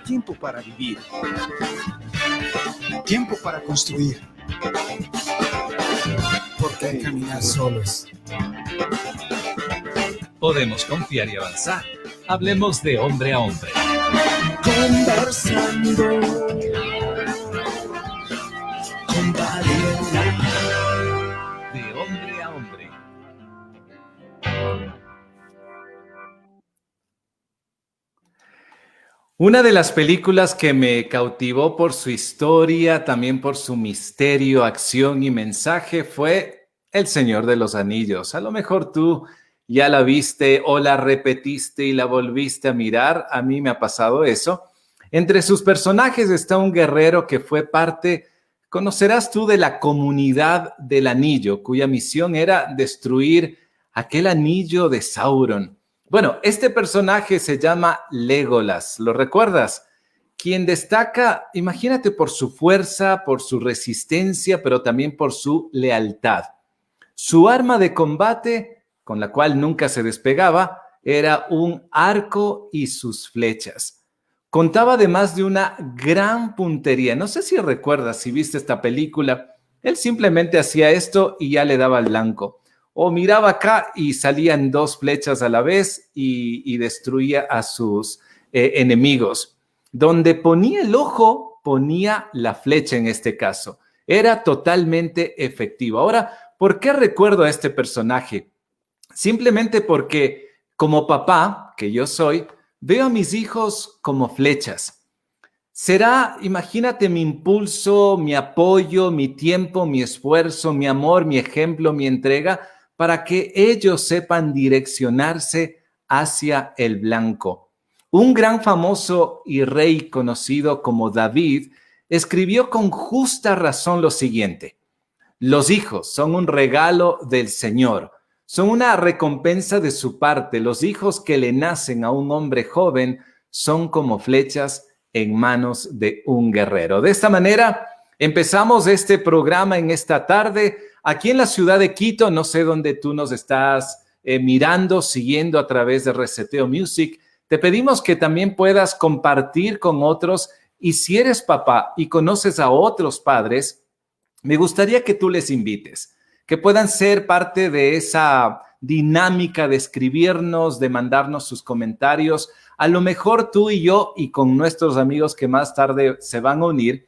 Tiempo para vivir. Tiempo para construir. ¿Por qué caminar solos? Podemos confiar y avanzar. Hablemos de hombre a hombre. Conversando con Valeria. De hombre a hombre. Una de las películas que me cautivó por su historia, también por su misterio, acción y mensaje fue El Señor de los Anillos. A lo mejor tú ya la viste o la repetiste y la volviste a mirar. A mí me ha pasado eso. Entre sus personajes está un guerrero que fue parte, conocerás tú, de la comunidad del anillo, cuya misión era destruir aquel anillo de Sauron. Bueno, este personaje se llama Legolas, ¿lo recuerdas? Quien destaca, imagínate, por su fuerza, por su resistencia, pero también por su lealtad. Su arma de combate, con la cual nunca se despegaba, era un arco y sus flechas. Contaba además de una gran puntería. No sé si recuerdas, si viste esta película, él simplemente hacía esto y ya le daba al blanco. O miraba acá y salían dos flechas a la vez y destruía a sus enemigos. Donde ponía el ojo, ponía la flecha en este caso. Era totalmente efectivo. Ahora, ¿por qué recuerdo a este personaje? Simplemente porque como papá, que yo soy, veo a mis hijos como flechas. Será, imagínate, mi impulso, mi apoyo, mi tiempo, mi esfuerzo, mi amor, mi ejemplo, mi entrega, para que ellos sepan direccionarse hacia el blanco. Un gran famoso y rey conocido como David escribió con justa razón lo siguiente: los hijos son un regalo del Señor, son una recompensa de su parte. Los hijos que le nacen a un hombre joven son como flechas en manos de un guerrero. De esta manera, empezamos este programa en esta tarde, aquí en la ciudad de Quito. No sé dónde tú nos estás mirando, siguiendo a través de Reseteo Music. Te pedimos que también puedas compartir con otros, y si eres papá y conoces a otros padres, me gustaría que tú les invites, que puedan ser parte de esa dinámica de escribirnos, de mandarnos sus comentarios. A lo mejor tú y yo, y con nuestros amigos que más tarde se van a unir,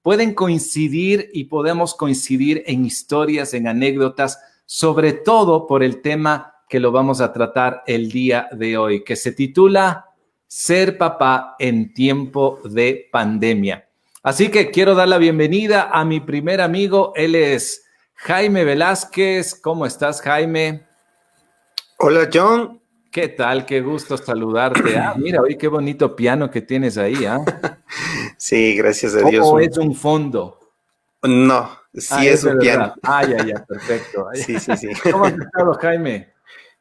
pueden coincidir y podemos coincidir en historias, en anécdotas, sobre todo por el tema que lo vamos a tratar el día de hoy, que se titula Ser papá en tiempo de pandemia. Así que quiero dar la bienvenida a mi primer amigo. Él es Jaime Velázquez. ¿Cómo estás, Jaime? Hola, John. ¿Qué tal? Qué gusto saludarte. Ah, mira, oye, qué bonito piano que tienes ahí, ¿ah? Sí, gracias a Dios. ¿O es un fondo? No, sí Es es de un verdad. piano. Ya, perfecto. Sí, sí, sí. ¿Cómo has estado, Jaime?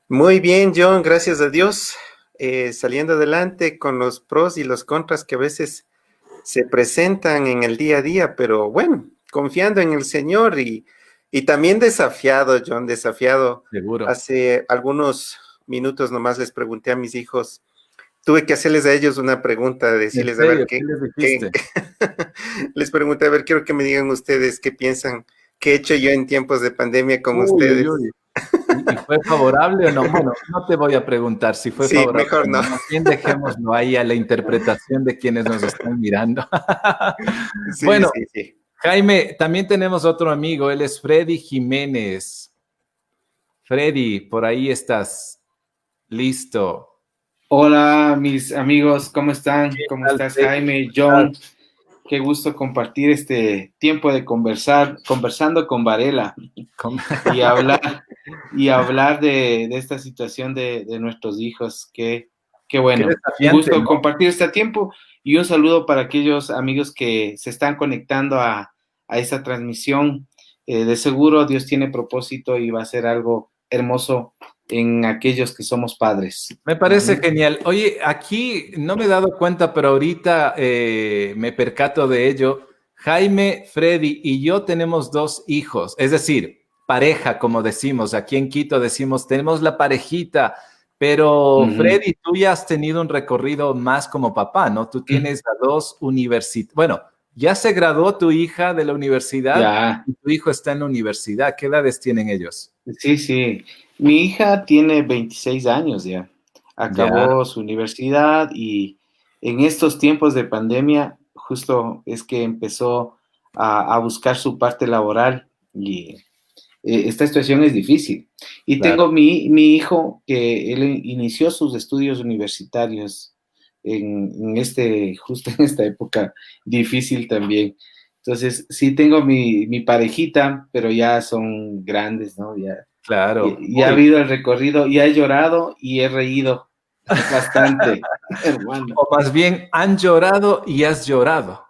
Muy bien, John, gracias a Dios. Saliendo adelante con los pros y los contras que a veces se presentan en el día a día, pero bueno, confiando en el Señor y también desafiado, John, desafiado. Seguro. Hace algunos minutos nomás les pregunté a mis hijos. Tuve que hacerles a ellos una pregunta, ¿En decirles, a ver, serio? ¿Qué les dijiste? les pregunté, a ver, quiero que me digan ustedes qué piensan, qué he hecho yo en tiempos de pandemia con Uy, uy, ustedes. uy. ¿Y fue favorable o no? Bueno, no te voy a preguntar si fue Sí, favorable mejor o no. no. Más bien dejémoslo ahí a la interpretación de quienes nos están mirando. Sí, Bueno, sí, sí. Jaime, también tenemos otro amigo. Él es Freddy Jiménez. Freddy, por ahí estás. Listo. Hola, mis amigos, ¿cómo están? ¿Cómo tal, estás, Freddy? Jaime? John, qué gusto compartir este tiempo de conversando con Varela ¿Cómo? y hablar de esta situación de nuestros hijos. Qué Qué bueno. Un desafiante, gusto ¿no? compartir este tiempo y un saludo para aquellos amigos que se están conectando a esta transmisión. De seguro Dios tiene propósito y va a ser algo hermoso en aquellos que somos padres. Me parece genial. Oye, aquí no me he dado cuenta, pero ahorita me percato de ello. Jaime, Freddy y yo tenemos dos hijos, es decir, pareja, como decimos. Aquí en Quito decimos, tenemos la parejita, pero Ujú. Freddy, tú ya has tenido un recorrido más como papá, ¿no? Tú tienes a dos universidades. Bueno, ya se graduó tu hija de la universidad Ya. y tu hijo está en la universidad. ¿Qué edades tienen ellos? Sí, sí. Mi hija tiene 26 años ya. Ya, Acabó su universidad y en estos tiempos de pandemia justo es que empezó a buscar su parte laboral y esta situación es difícil. Y claro. tengo mi hijo que él inició sus estudios universitarios justo en esta época difícil también. Entonces, sí tengo mi parejita, pero ya son grandes, ¿no? Claro. Ya ha habido el recorrido, ya he llorado y he reído bastante, hermano. O más bien, han llorado y has llorado.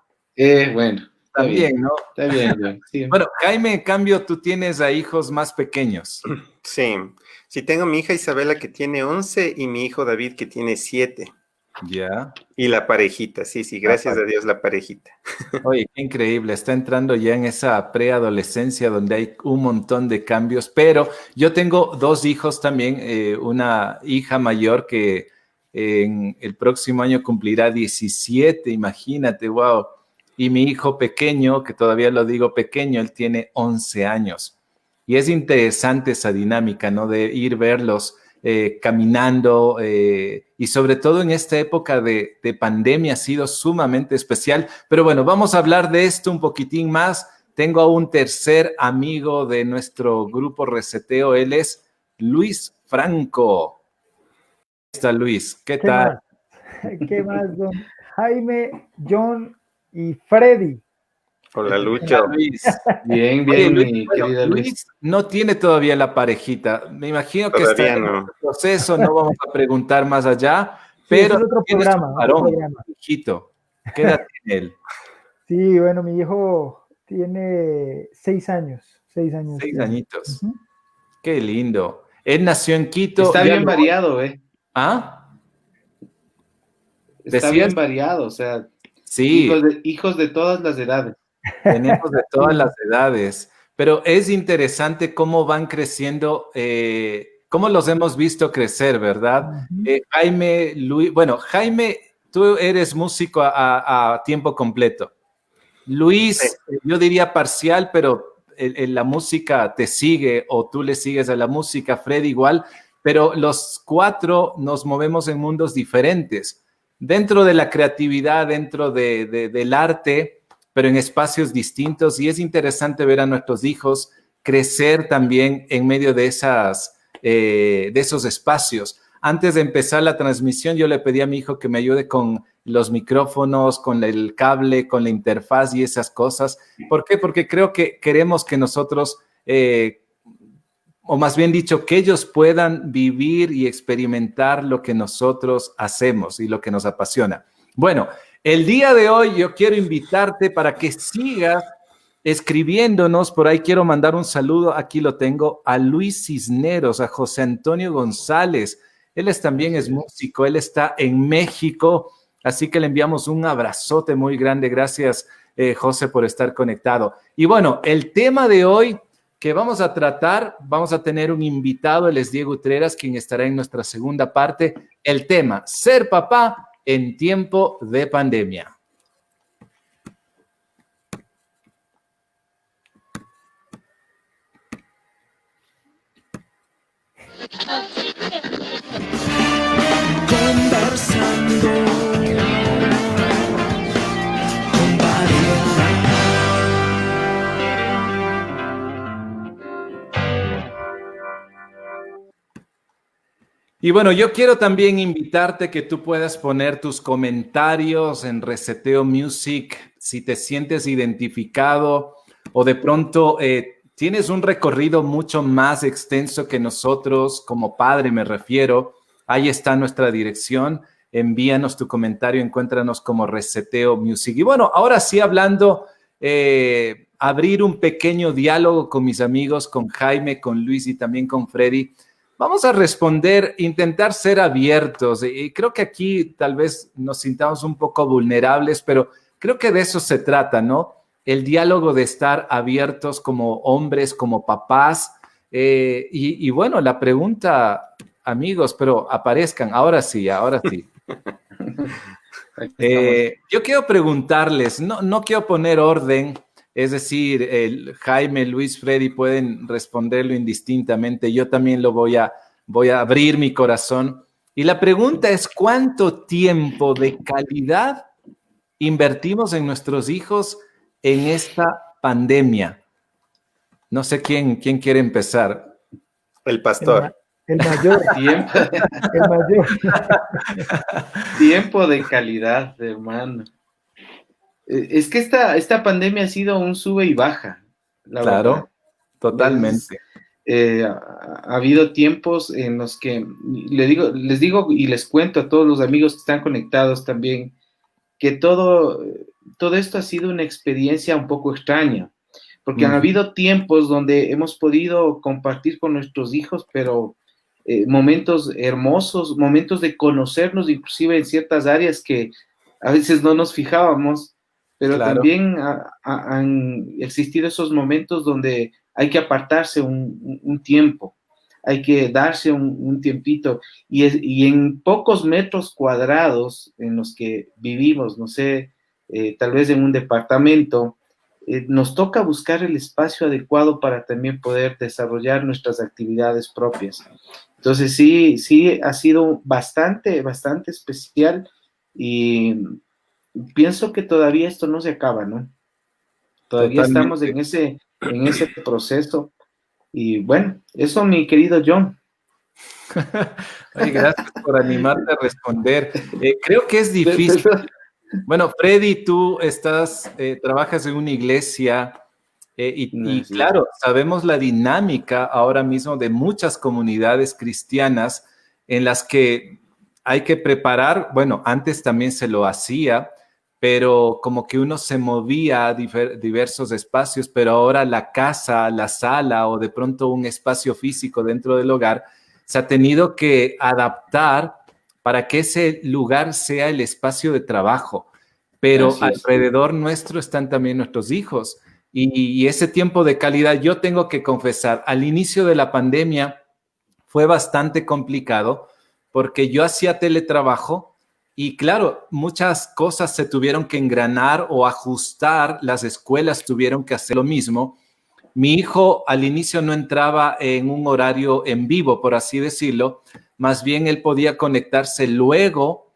Bueno, está También, bien, ¿no? está bien, John, sí. Bueno, Jaime, en cambio, tú tienes a hijos más pequeños. Sí, sí, tengo mi hija Isabela que tiene 11 y mi hijo David que tiene 7. Ya. Y la parejita, sí, gracias a Dios la parejita. Oye, qué increíble. Está entrando ya en esa preadolescencia donde hay un montón de cambios, pero yo tengo 2 hijos también, una hija mayor que en el próximo año cumplirá 17, imagínate, wow. Y mi hijo pequeño, que todavía lo digo pequeño, él tiene 11 años. Y es interesante esa dinámica, ¿no? De ir verlos caminando y sobre todo en esta época de pandemia ha sido sumamente especial. Pero bueno, vamos a hablar de esto un poquitín más. Tengo a un tercer amigo de nuestro grupo Reseteo, él es Luis Franco. ¿Cómo está Luis? ¿Qué tal? ¿Qué más, don Jaime, John y Freddy? Hola, Lucho. Luis. Bien, Oye, mi Luis, querida Luis. Luis no tiene todavía la parejita. Me imagino que Todavía está en no. el proceso, no vamos a preguntar más allá, Sí, pero ese es otro tienes programa, un varón, otro programa. hijito. ¿Qué edad tiene él? Sí, bueno, mi hijo tiene 6 años. 6 años. 6 tiene. añitos. Ujú. Qué lindo. Él nació en Quito. Está ya bien no- variado, ¿Ah? Está ¿Decías? bien variado, o sea, Sí, hijos de todas las edades. tenemos de todas las edades, pero es interesante cómo van creciendo, cómo los hemos visto crecer, ¿verdad? Ujú. Jaime, Luis, bueno, Jaime, tú eres músico a tiempo completo. Luis, yo diría parcial, pero la música te sigue o tú le sigues a la música, Fred igual, pero los 4 nos movemos en mundos diferentes, dentro de la creatividad, dentro del arte, pero en espacios distintos, y es interesante ver a nuestros hijos crecer también en medio de esos espacios. Antes de empezar la transmisión, yo le pedí a mi hijo que me ayude con los micrófonos, con el cable, con la interfaz y esas cosas. ¿Por qué? Porque creo que queremos que nosotros, o más bien dicho, que ellos puedan vivir y experimentar lo que nosotros hacemos y lo que nos apasiona. Bueno, el día de hoy yo quiero invitarte para que sigas escribiéndonos. Por ahí quiero mandar un saludo, aquí lo tengo, a Luis Cisneros, a José Antonio González. Él también es músico, él está en México, así que le enviamos un abrazote muy grande. Gracias, José, por estar conectado. Y bueno, el tema de hoy que vamos a tratar, vamos a tener un invitado, él es Diego Utreras, quien estará en nuestra segunda parte. El tema, ser papá en tiempo de pandemia. Conversando con variedad. Y bueno, yo quiero también invitarte que tú puedas poner tus comentarios en Reseteo Music, si te sientes identificado o de pronto tienes un recorrido mucho más extenso que nosotros, como padre me refiero. Ahí está nuestra dirección. Envíanos tu comentario, encuéntranos como Reseteo Music. Y bueno, ahora sí hablando, abrir un pequeño diálogo con mis amigos, con Jaime, con Luis y también con Freddy. Vamos a responder, intentar ser abiertos, y creo que aquí tal vez nos sintamos un poco vulnerables, pero creo que de eso se trata, ¿no? El diálogo, de estar abiertos como hombres, como papás. Y bueno, la pregunta, amigos, pero aparezcan, ahora sí, ahora sí. Yo quiero preguntarles, no quiero poner orden. Es decir, Jaime, Luis, Freddy pueden responderlo indistintamente. Yo también lo voy a abrir mi corazón. Y la pregunta es, ¿cuánto tiempo de calidad invertimos en nuestros hijos en esta pandemia? No sé quién quiere empezar. El pastor. El mayor, Tiempo, el mayor. tiempo de calidad, hermano. Es que esta pandemia ha sido un sube y baja, la verdad. Claro, totalmente. Ha habido tiempos en los que les digo y les cuento a todos los amigos que están conectados también que todo esto ha sido una experiencia un poco extraña, porque han habido tiempos donde hemos podido compartir con nuestros hijos, pero momentos hermosos, momentos de conocernos, inclusive en ciertas áreas que a veces no nos fijábamos, pero Claro. también han existido esos momentos donde hay que apartarse un tiempo, hay que darse un tiempito, y en pocos metros cuadrados en los que vivimos, no sé, tal vez en un departamento, nos toca buscar el espacio adecuado para también poder desarrollar nuestras actividades propias. Entonces sí ha sido bastante especial, y pienso que todavía esto no se acaba, ¿no? Todavía estamos en ese proceso. Y bueno, eso, mi querido John. Ay, gracias por animarte a responder. Creo que es difícil. Bueno, Freddy, tú trabajas en una iglesia y Sí. claro, sabemos la dinámica ahora mismo de muchas comunidades cristianas en las que hay que preparar, bueno, antes también se lo hacía, pero como que uno se movía a diversos espacios, pero ahora la casa, la sala o de pronto un espacio físico dentro del hogar se ha tenido que adaptar para que ese lugar sea el espacio de trabajo. Pero alrededor nuestro están también nuestros hijos. Y ese tiempo de calidad, yo tengo que confesar, al inicio de la pandemia fue bastante complicado porque yo hacía teletrabajo y claro, muchas cosas se tuvieron que engranar o ajustar, las escuelas tuvieron que hacer lo mismo. Mi hijo al inicio no entraba en un horario en vivo, por así decirlo, más bien él podía conectarse luego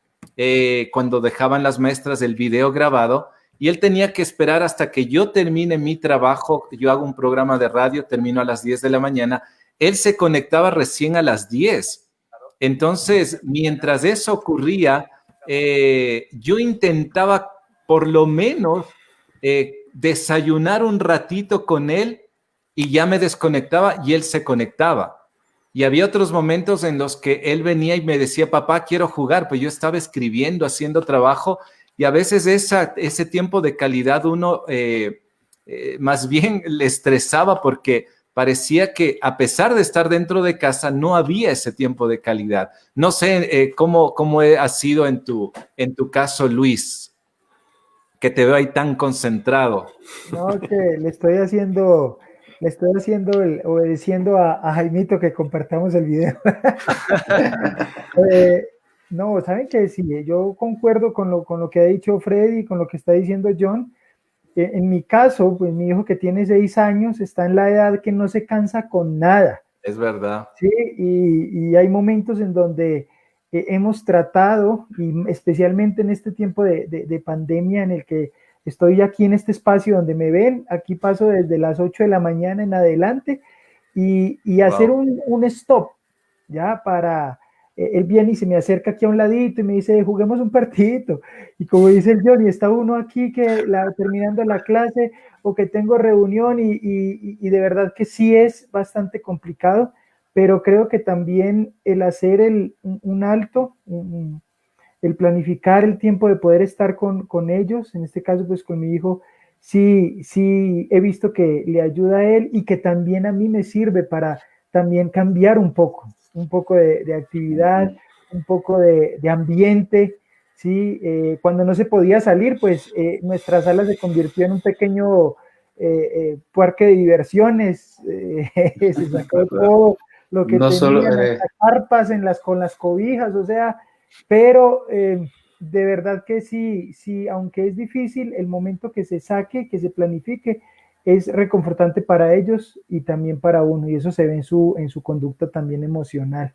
cuando dejaban las maestras el video grabado y él tenía que esperar hasta que yo termine mi trabajo. Yo hago un programa de radio, termino a las 10 de la mañana, él se conectaba recién a las 10. Entonces, mientras eso ocurría, yo intentaba por lo menos desayunar un ratito con él y ya me desconectaba y él se conectaba. Y había otros momentos en los que él venía y me decía, papá, quiero jugar, pues yo estaba escribiendo, haciendo trabajo, y a veces ese tiempo de calidad uno más bien le estresaba porque parecía que a pesar de estar dentro de casa no había ese tiempo de calidad. No sé cómo ha sido en tu caso, Luis, que te veo ahí tan concentrado. No, que le estoy obedeciendo a Jaimito que compartamos el video. No, saben que sí, yo concuerdo con lo que ha dicho Freddy, con lo que está diciendo John. En mi caso, pues mi hijo que tiene 6 años está en la edad que no se cansa con nada. Es verdad. Sí, y hay momentos en donde hemos tratado, y especialmente en este tiempo de pandemia en el que estoy aquí en este espacio donde me ven, aquí paso desde las 8 de la mañana en adelante y hacer un stop, ya para, él viene y se me acerca aquí a un ladito y me dice, juguemos un partidito, y como dice el Johnny, está uno aquí terminando la clase o que tengo reunión y de verdad que sí es bastante complicado, pero creo que también el hacer un alto, el planificar el tiempo de poder estar con ellos, en este caso pues con mi hijo, sí he visto que le ayuda a él y que también a mí me sirve para también cambiar un poco de actividad, un poco de ambiente, ¿sí? Cuando no se podía salir, pues nuestra sala se convirtió en un pequeño parque de diversiones, se sacó todo lo que no tenían, las carpas con las cobijas, o sea, pero de verdad que sí, aunque es difícil, el momento que se saque, que se planifique, es reconfortante para ellos y también para uno, y eso se ve en su conducta también emocional.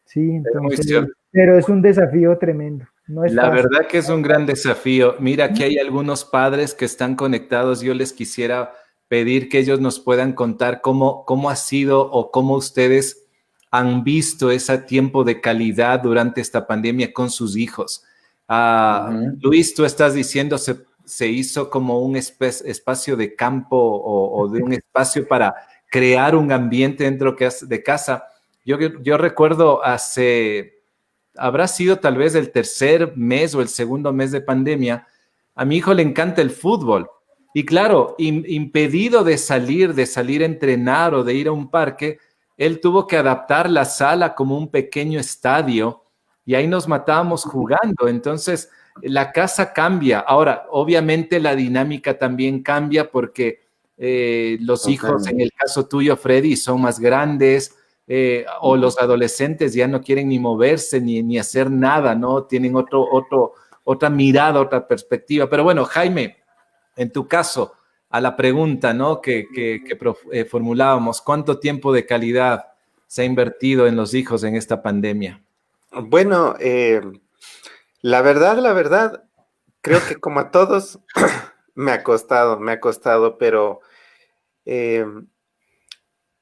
Sí, entonces, pero es un desafío tremendo. No es La fácil. verdad que es un gran desafío. Mira que hay algunos padres que están conectados. Yo les quisiera pedir que ellos nos puedan contar cómo ha sido o cómo ustedes han visto ese tiempo de calidad durante esta pandemia con sus hijos? Luis, tú estás diciendo se hizo como un espacio de campo o de un espacio para crear un ambiente dentro de casa. Yo recuerdo habrá sido tal vez el tercer mes o el segundo mes de pandemia, a mi hijo le encanta el fútbol. Y claro, impedido de salir a entrenar o de ir a un parque, él tuvo que adaptar la sala como un pequeño estadio y ahí nos matábamos jugando. Entonces, la casa cambia. Ahora, obviamente la dinámica también cambia porque los hijos, en el caso tuyo, Freddy, son más grandes o los adolescentes ya no quieren ni moverse ni hacer nada, ¿no? Tienen otra mirada, otra perspectiva. Pero bueno, Jaime, en tu caso, a la pregunta, ¿no? que formulábamos, ¿cuánto tiempo de calidad se ha invertido en los hijos en esta pandemia? Bueno, la verdad, creo que como a todos me ha costado, pero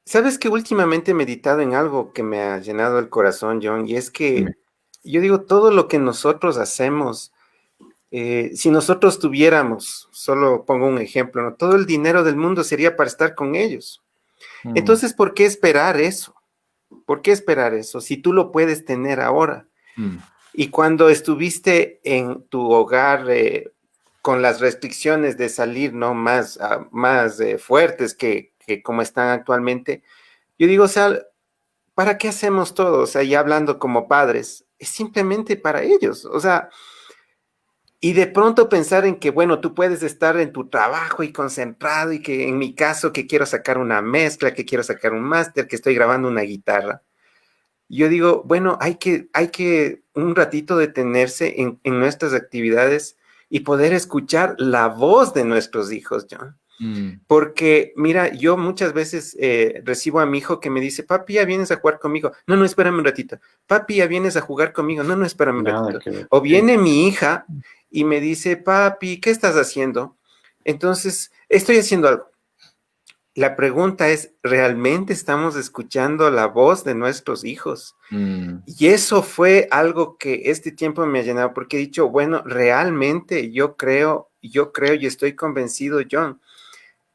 sabes que últimamente he meditado en algo que me ha llenado el corazón, John, y es que yo digo, todo lo que nosotros hacemos, si nosotros tuviéramos, solo pongo un ejemplo, ¿no? Todo el dinero del mundo sería para estar con ellos. Entonces, ¿por qué esperar eso? ¿Por qué esperar eso si tú lo puedes tener ahora? Y cuando estuviste en tu hogar con las restricciones de salir, ¿no? más fuertes que como están actualmente, yo digo, o sea, ¿para qué hacemos todo? O sea, ya hablando como padres, es simplemente para ellos, o sea, y de pronto pensar en que, bueno, tú puedes estar en tu trabajo y concentrado y que en mi caso que quiero sacar una mezcla, que quiero sacar un máster, que estoy grabando una guitarra. Yo digo, bueno, hay que un ratito detenerse en nuestras actividades y poder escuchar la voz de nuestros hijos, John. Porque, mira, yo muchas veces recibo a mi hijo que me dice, papi, ¿ya vienes a jugar conmigo? No, espérame un ratito. Papi, ¿ya vienes a jugar conmigo? No, espérame un ratito. O viene mi hija y me dice, papi, ¿qué estás haciendo? Entonces, estoy haciendo algo. La pregunta es, ¿realmente estamos escuchando la voz de nuestros hijos? Y eso fue algo que este tiempo me ha llenado, porque he dicho, bueno, realmente yo creo y estoy convencido, John,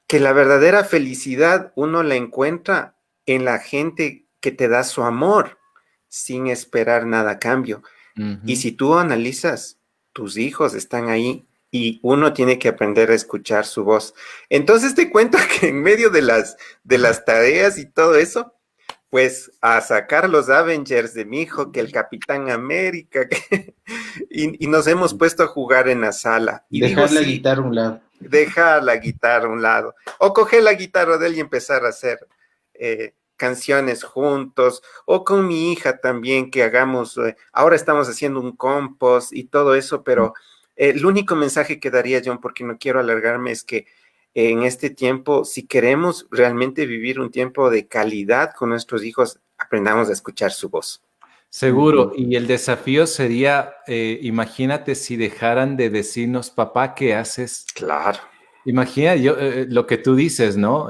que la verdadera felicidad uno la encuentra en la gente que te da su amor sin esperar nada a cambio. Y si tú analizas, tus hijos están ahí y uno tiene que aprender a escuchar su voz. Entonces te cuento que en medio de las tareas y todo eso, pues a sacar los Avengers de mi hijo, que el Capitán América, y nos hemos puesto a jugar en la sala. Y dejar la guitarra a un lado. Dejar la guitarra a un lado. O coger la guitarra de él y empezar a hacer canciones juntos, o con mi hija también, que hagamos, ahora estamos haciendo un compost y todo eso, pero el único mensaje que daría, John, porque no quiero alargarme, es que en este tiempo, si queremos realmente vivir un tiempo de calidad con nuestros hijos, aprendamos a escuchar su voz. Seguro, y el desafío sería, imagínate si dejaran de decirnos, papá, ¿qué haces? Claro. Imagina lo que tú dices, ¿no?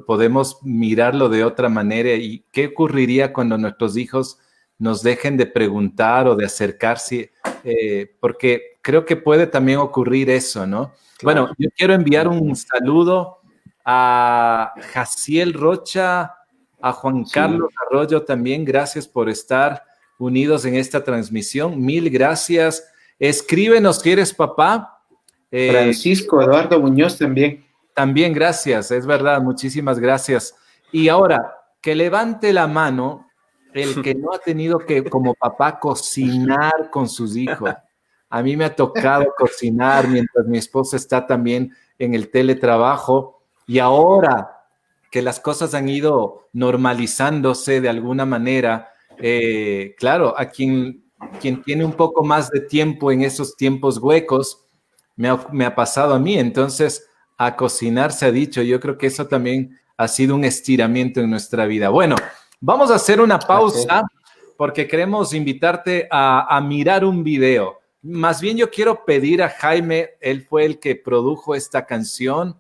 Podemos mirarlo de otra manera. ¿Y qué ocurriría cuando nuestros hijos nos dejen de preguntar o de acercarse? Porque creo que puede también ocurrir eso, ¿no? Claro. Bueno, yo quiero enviar un saludo a Jaciel Rocha, a Juan Carlos Arroyo también. Gracias por estar unidos en esta transmisión. Mil gracias. Escríbenos, ¿quieres, papá? Francisco Eduardo Muñoz también. También gracias, es verdad, muchísimas gracias. Y ahora, que levante la mano el que no ha tenido que, como papá, cocinar con sus hijos. A mí me ha tocado cocinar mientras mi esposa está también en el teletrabajo, y ahora que las cosas han ido normalizándose de alguna manera, claro, a quien tiene un poco más de tiempo en esos tiempos huecos, me ha pasado a mí. Entonces, a cocinar se ha dicho. Yo creo que eso también ha sido un estiramiento en nuestra vida. Bueno, vamos a hacer una pausa porque queremos invitarte a mirar un video. Más bien yo quiero pedir a Jaime, él fue el que produjo esta canción.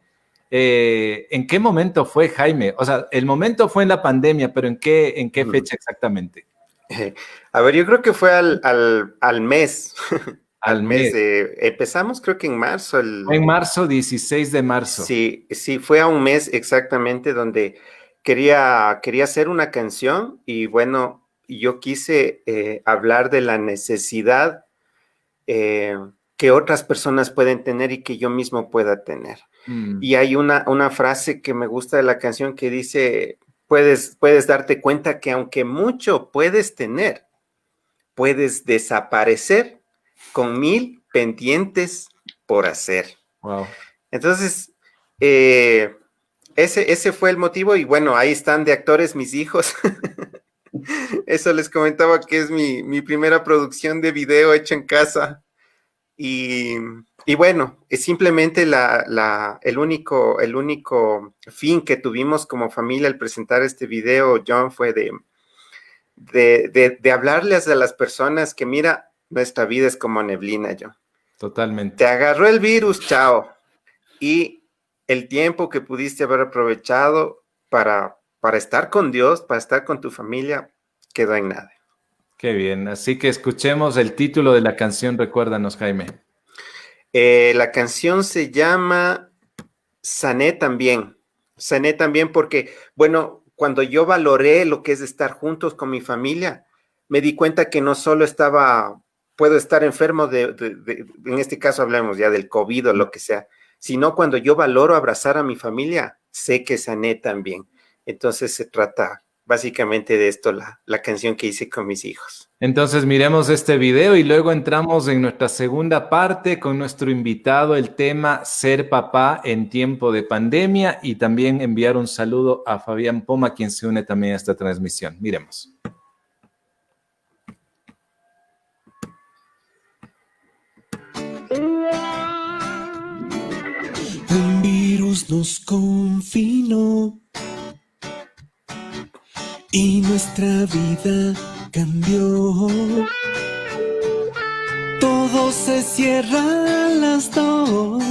¿En qué momento fue, Jaime? O sea, el momento fue en la pandemia, pero ¿en qué fecha exactamente? A ver, yo creo que fue al mes, Al al mes mes. de, empezamos creo que en marzo, Fue en marzo, 16 de marzo. sí, sí, fue a un mes exactamente donde quería hacer una canción y bueno, yo quise hablar de la necesidad eh, que otras personas pueden tener y que yo mismo pueda tener. Mm, Y hay una frase que me gusta de la canción que dice, puedes darte cuenta que aunque mucho puedes tener, puedes desaparecer con 1000 pendientes por hacer. wow. Entonces, ese fue el motivo y bueno, ahí están de actores mis hijos. Eso les comentaba que es mi primera producción de video hecha en casa. Y, y bueno, es simplemente el único fin que tuvimos como familia al presentar este video, John, fue de hablarles a las personas que, mira, nuestra vida es como neblina, John. Totalmente. Te agarró el virus, chao. Y el tiempo que pudiste haber aprovechado para estar con Dios, para estar con tu familia, quedó en nada. Qué bien. Así que escuchemos el título de la canción, recuérdanos, Jaime. La canción se llama Sané también. Sané también porque, bueno, cuando yo valoré lo que es estar juntos con mi familia, me di cuenta que no solo puedo estar enfermo en este caso hablamos ya del COVID o lo que sea, sino cuando yo valoro abrazar a mi familia, sé que sané también. Entonces se trata básicamente de esto, la canción que hice con mis hijos. Entonces miremos este video y luego entramos en nuestra segunda parte con nuestro invitado, el tema Ser papá en tiempo de pandemia, y también enviar un saludo a Fabián Poma, quien se une también a esta transmisión. Miremos. Un virus nos confinó y nuestra vida cambió. Todo se cierra a las 2.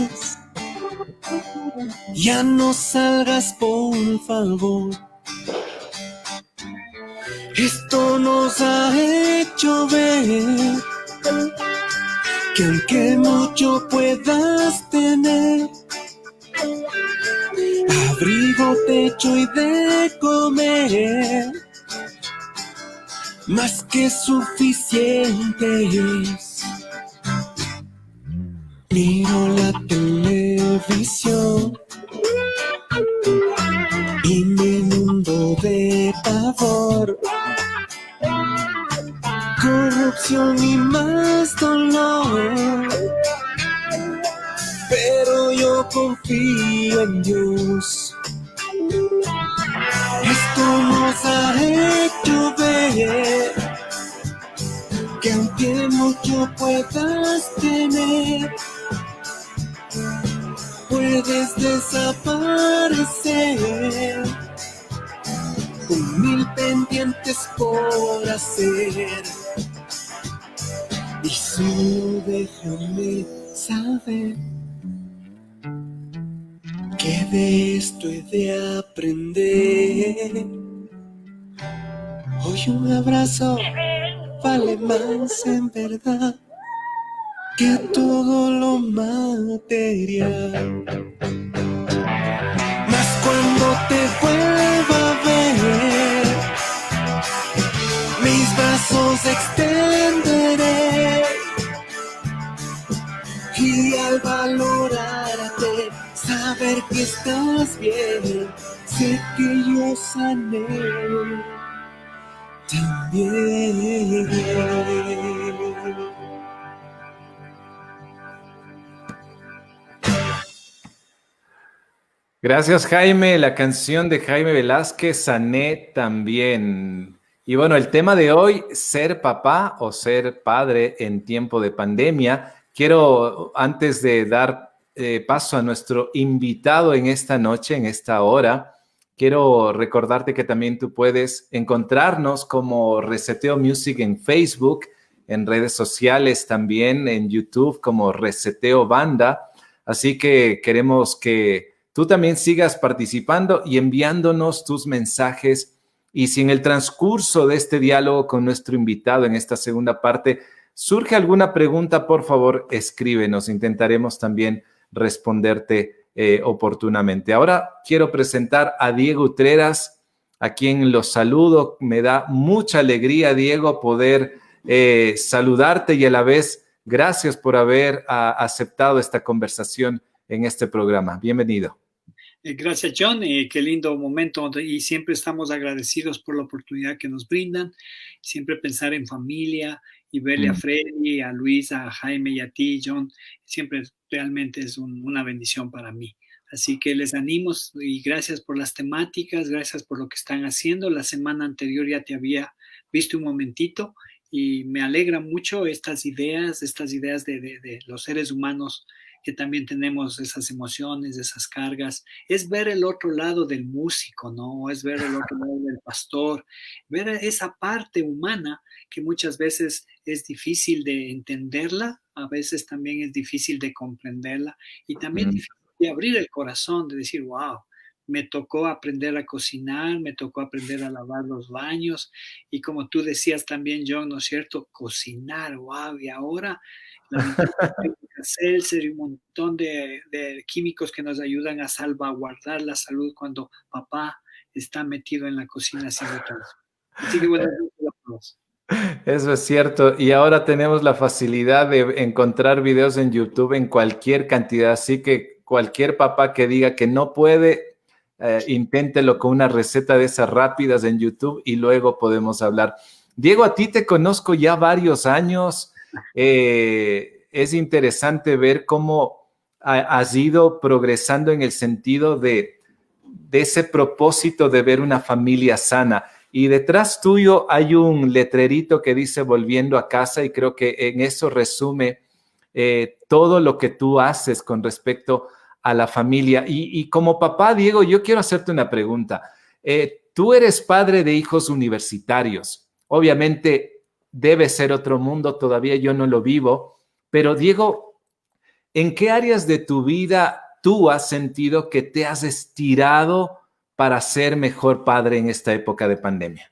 Ya no salgas, por favor. Esto nos ha hecho ver que aunque mucho puedas tener, abrigo, techo y de comer, más que suficiente es. Miro la televisión y me inundo de pavor, corrupción y más dolor. Pero yo confío en Dios. Esto nos ha hecho ver que aunque mucho puedas tener, puedes desaparecer con 1000 pendientes por hacer. Y solo déjame saber que de esto he de aprender. Hoy un abrazo vale más en verdad que todo lo material. Mas cuando te vuelva a ver, mis brazos extenderé y al valorarte, saber que estás bien, sé que yo sané también. Gracias, Jaime. La canción de Jaime Velázquez, Sané también. Y bueno, el tema de hoy, ser papá o ser padre en tiempo de pandemia. Quiero, antes de dar paso a nuestro invitado en esta noche, en esta hora, quiero recordarte que también tú puedes encontrarnos como Reseteo Music en Facebook, en redes sociales también, en YouTube como Reseteo Banda. Así que queremos que tú también sigas participando y enviándonos tus mensajes. Y si en el transcurso de este diálogo con nuestro invitado en esta segunda parte surge alguna pregunta, por favor, escríbenos. Intentaremos también responderte oportunamente. Ahora quiero presentar a Diego Utreras, a quien los saludo. Me da mucha alegría, Diego, poder saludarte y a la vez gracias por haber aceptado esta conversación en este programa. Bienvenido. Gracias, John. Qué lindo momento y siempre estamos agradecidos por la oportunidad que nos brindan. Siempre pensar en familia y verle a Freddy, a Luis, a Jaime y a ti, John, siempre realmente es una bendición para mí. Así que les animo y gracias por las temáticas, gracias por lo que están haciendo. La semana anterior ya te había visto un momentito y me alegra mucho estas ideas de los seres humanos que también tenemos esas emociones, esas cargas, es ver el otro lado del músico, ¿no? Es ver el otro lado del pastor, ver esa parte humana que muchas veces es difícil de entenderla, a veces también es difícil de comprenderla y también difícil de abrir el corazón, de decir, wow, me tocó aprender a cocinar, me tocó aprender a lavar los baños y como tú decías también, John, ¿no es cierto? Cocinar, wow, y ahora lamentablemente Seltzer y un montón de químicos que nos ayudan a salvaguardar la salud cuando papá está metido en la cocina haciendo todo eso. Así que bueno, eso es cierto. Y ahora tenemos la facilidad de encontrar videos en YouTube en cualquier cantidad. Así que cualquier papá que diga que no puede, inténtelo con una receta de esas rápidas en YouTube y luego podemos hablar. Diego, a ti te conozco ya varios años. Es interesante ver cómo has ido progresando en el sentido de ese propósito de ver una familia sana. Y detrás tuyo hay un letrerito que dice volviendo a casa y creo que en eso resume todo lo que tú haces con respecto a la familia. Y como papá, Diego, yo quiero hacerte una pregunta. Tú eres padre de hijos universitarios. Obviamente debe ser otro mundo, todavía yo no lo vivo, pero Diego, ¿en qué áreas de tu vida tú has sentido que te has estirado para ser mejor padre en esta época de pandemia?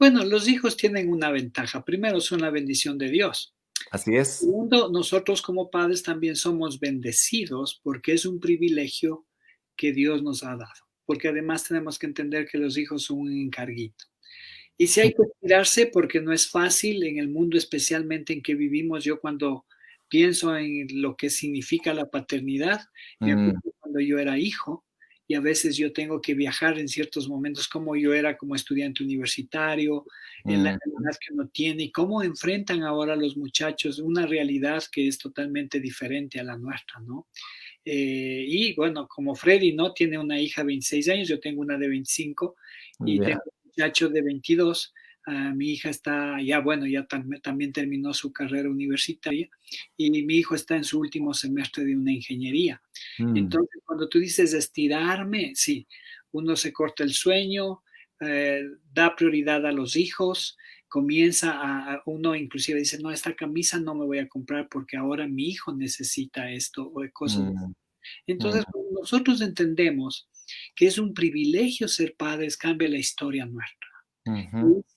bueno, los hijos tienen una ventaja. Primero, son la bendición de Dios. Así es. Segundo, nosotros como padres también somos bendecidos porque es un privilegio que Dios nos ha dado. Porque además tenemos que entender que los hijos son un encarguito. Y si hay que estirarse porque no es fácil en el mundo especialmente en que vivimos. Yo cuando pienso en lo que significa la paternidad, me acuerdo cuando yo era hijo y a veces yo tengo que viajar en ciertos momentos como yo era como estudiante universitario, en la realidad que uno tiene y cómo enfrentan ahora los muchachos una realidad que es totalmente diferente a la nuestra, ¿no? Y bueno, como Freddy, ¿no? Tiene una hija de 26 años, yo tengo una de 25 y tengo un muchacho de 22. Mi hija está, ya bueno, ya también terminó su carrera universitaria y mi hijo está en su último semestre de una ingeniería. Entonces, cuando tú dices estirarme, sí, uno se corta el sueño, da prioridad a los hijos, comienza uno inclusive dice, no, esta camisa no me voy a comprar porque ahora mi hijo necesita esto o cosas así. Entonces, cuando nosotros entendemos que es un privilegio ser padres, cambia la historia nuestra.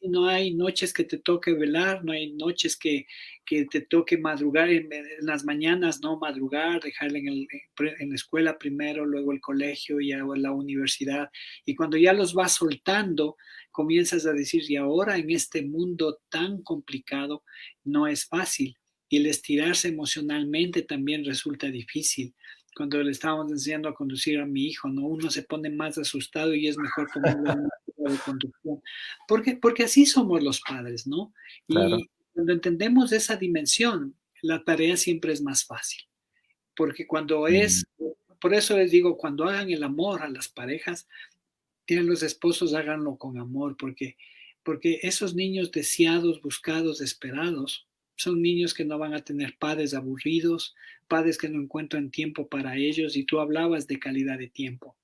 Y no hay noches que te toque velar, no hay noches que te toque madrugar en las mañanas, no madrugar, dejarle en la escuela primero, luego el colegio y luego la universidad. Y cuando ya los vas soltando, comienzas a decir, y ahora en este mundo tan complicado no es fácil. Y el estirarse emocionalmente también resulta difícil. Cuando le estábamos enseñando a conducir a mi hijo, ¿no? Uno se pone más asustado y es mejor ponerlo en una escuela de conducción. Porque así somos los padres, ¿no? Claro. Y cuando entendemos esa dimensión, la tarea siempre es más fácil. Porque por eso les digo, cuando hagan el amor a las parejas, tienen los esposos, háganlo con amor, porque esos niños deseados, buscados, esperados, son niños que no van a tener padres aburridos, padres que no encuentran tiempo para ellos, y tú hablabas de calidad de tiempo.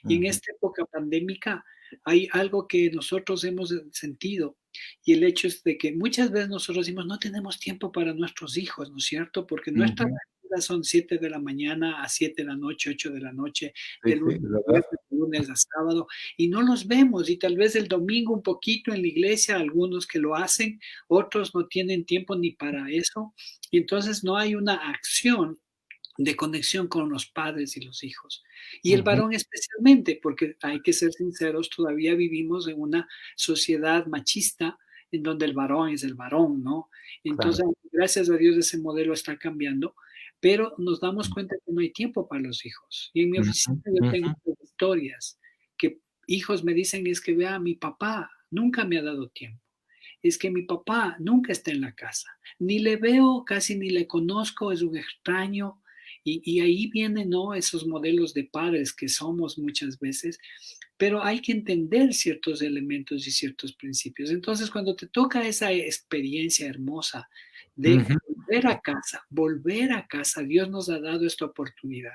Y en esta época pandémica hay algo que nosotros hemos sentido, y el hecho es de que muchas veces nosotros decimos, no tenemos tiempo para nuestros hijos, ¿no es cierto? Porque nuestra realidad son 7 de la mañana a 7 de la noche, 8 de la noche, Sí, de sí, lunes a ¿verdad? viernes, de lunes a sábado, y no los vemos. Y tal vez el domingo un poquito en la iglesia, algunos que lo hacen, otros no tienen tiempo ni para eso. Y entonces no hay una acción de conexión con los padres y los hijos. Y el Ujú, varón especialmente, porque hay que ser sinceros, todavía vivimos en una sociedad machista en donde el varón es el varón, ¿no? claro. Entonces, gracias a Dios ese modelo está cambiando, pero nos damos cuenta que no hay tiempo para los hijos. Y en mi Ujú, oficina yo tengo ujú. historias que hijos me dicen es que vea, mi papá nunca me ha dado tiempo. Es que mi papá nunca está en la casa. Ni le veo, casi ni le conozco, es un extraño. Y ahí vienen, ¿no? Esos modelos de padres que somos muchas veces, pero hay que entender ciertos elementos y ciertos principios. Entonces, cuando te toca esa experiencia hermosa de Ujú, volver a casa, Dios nos ha dado esta oportunidad.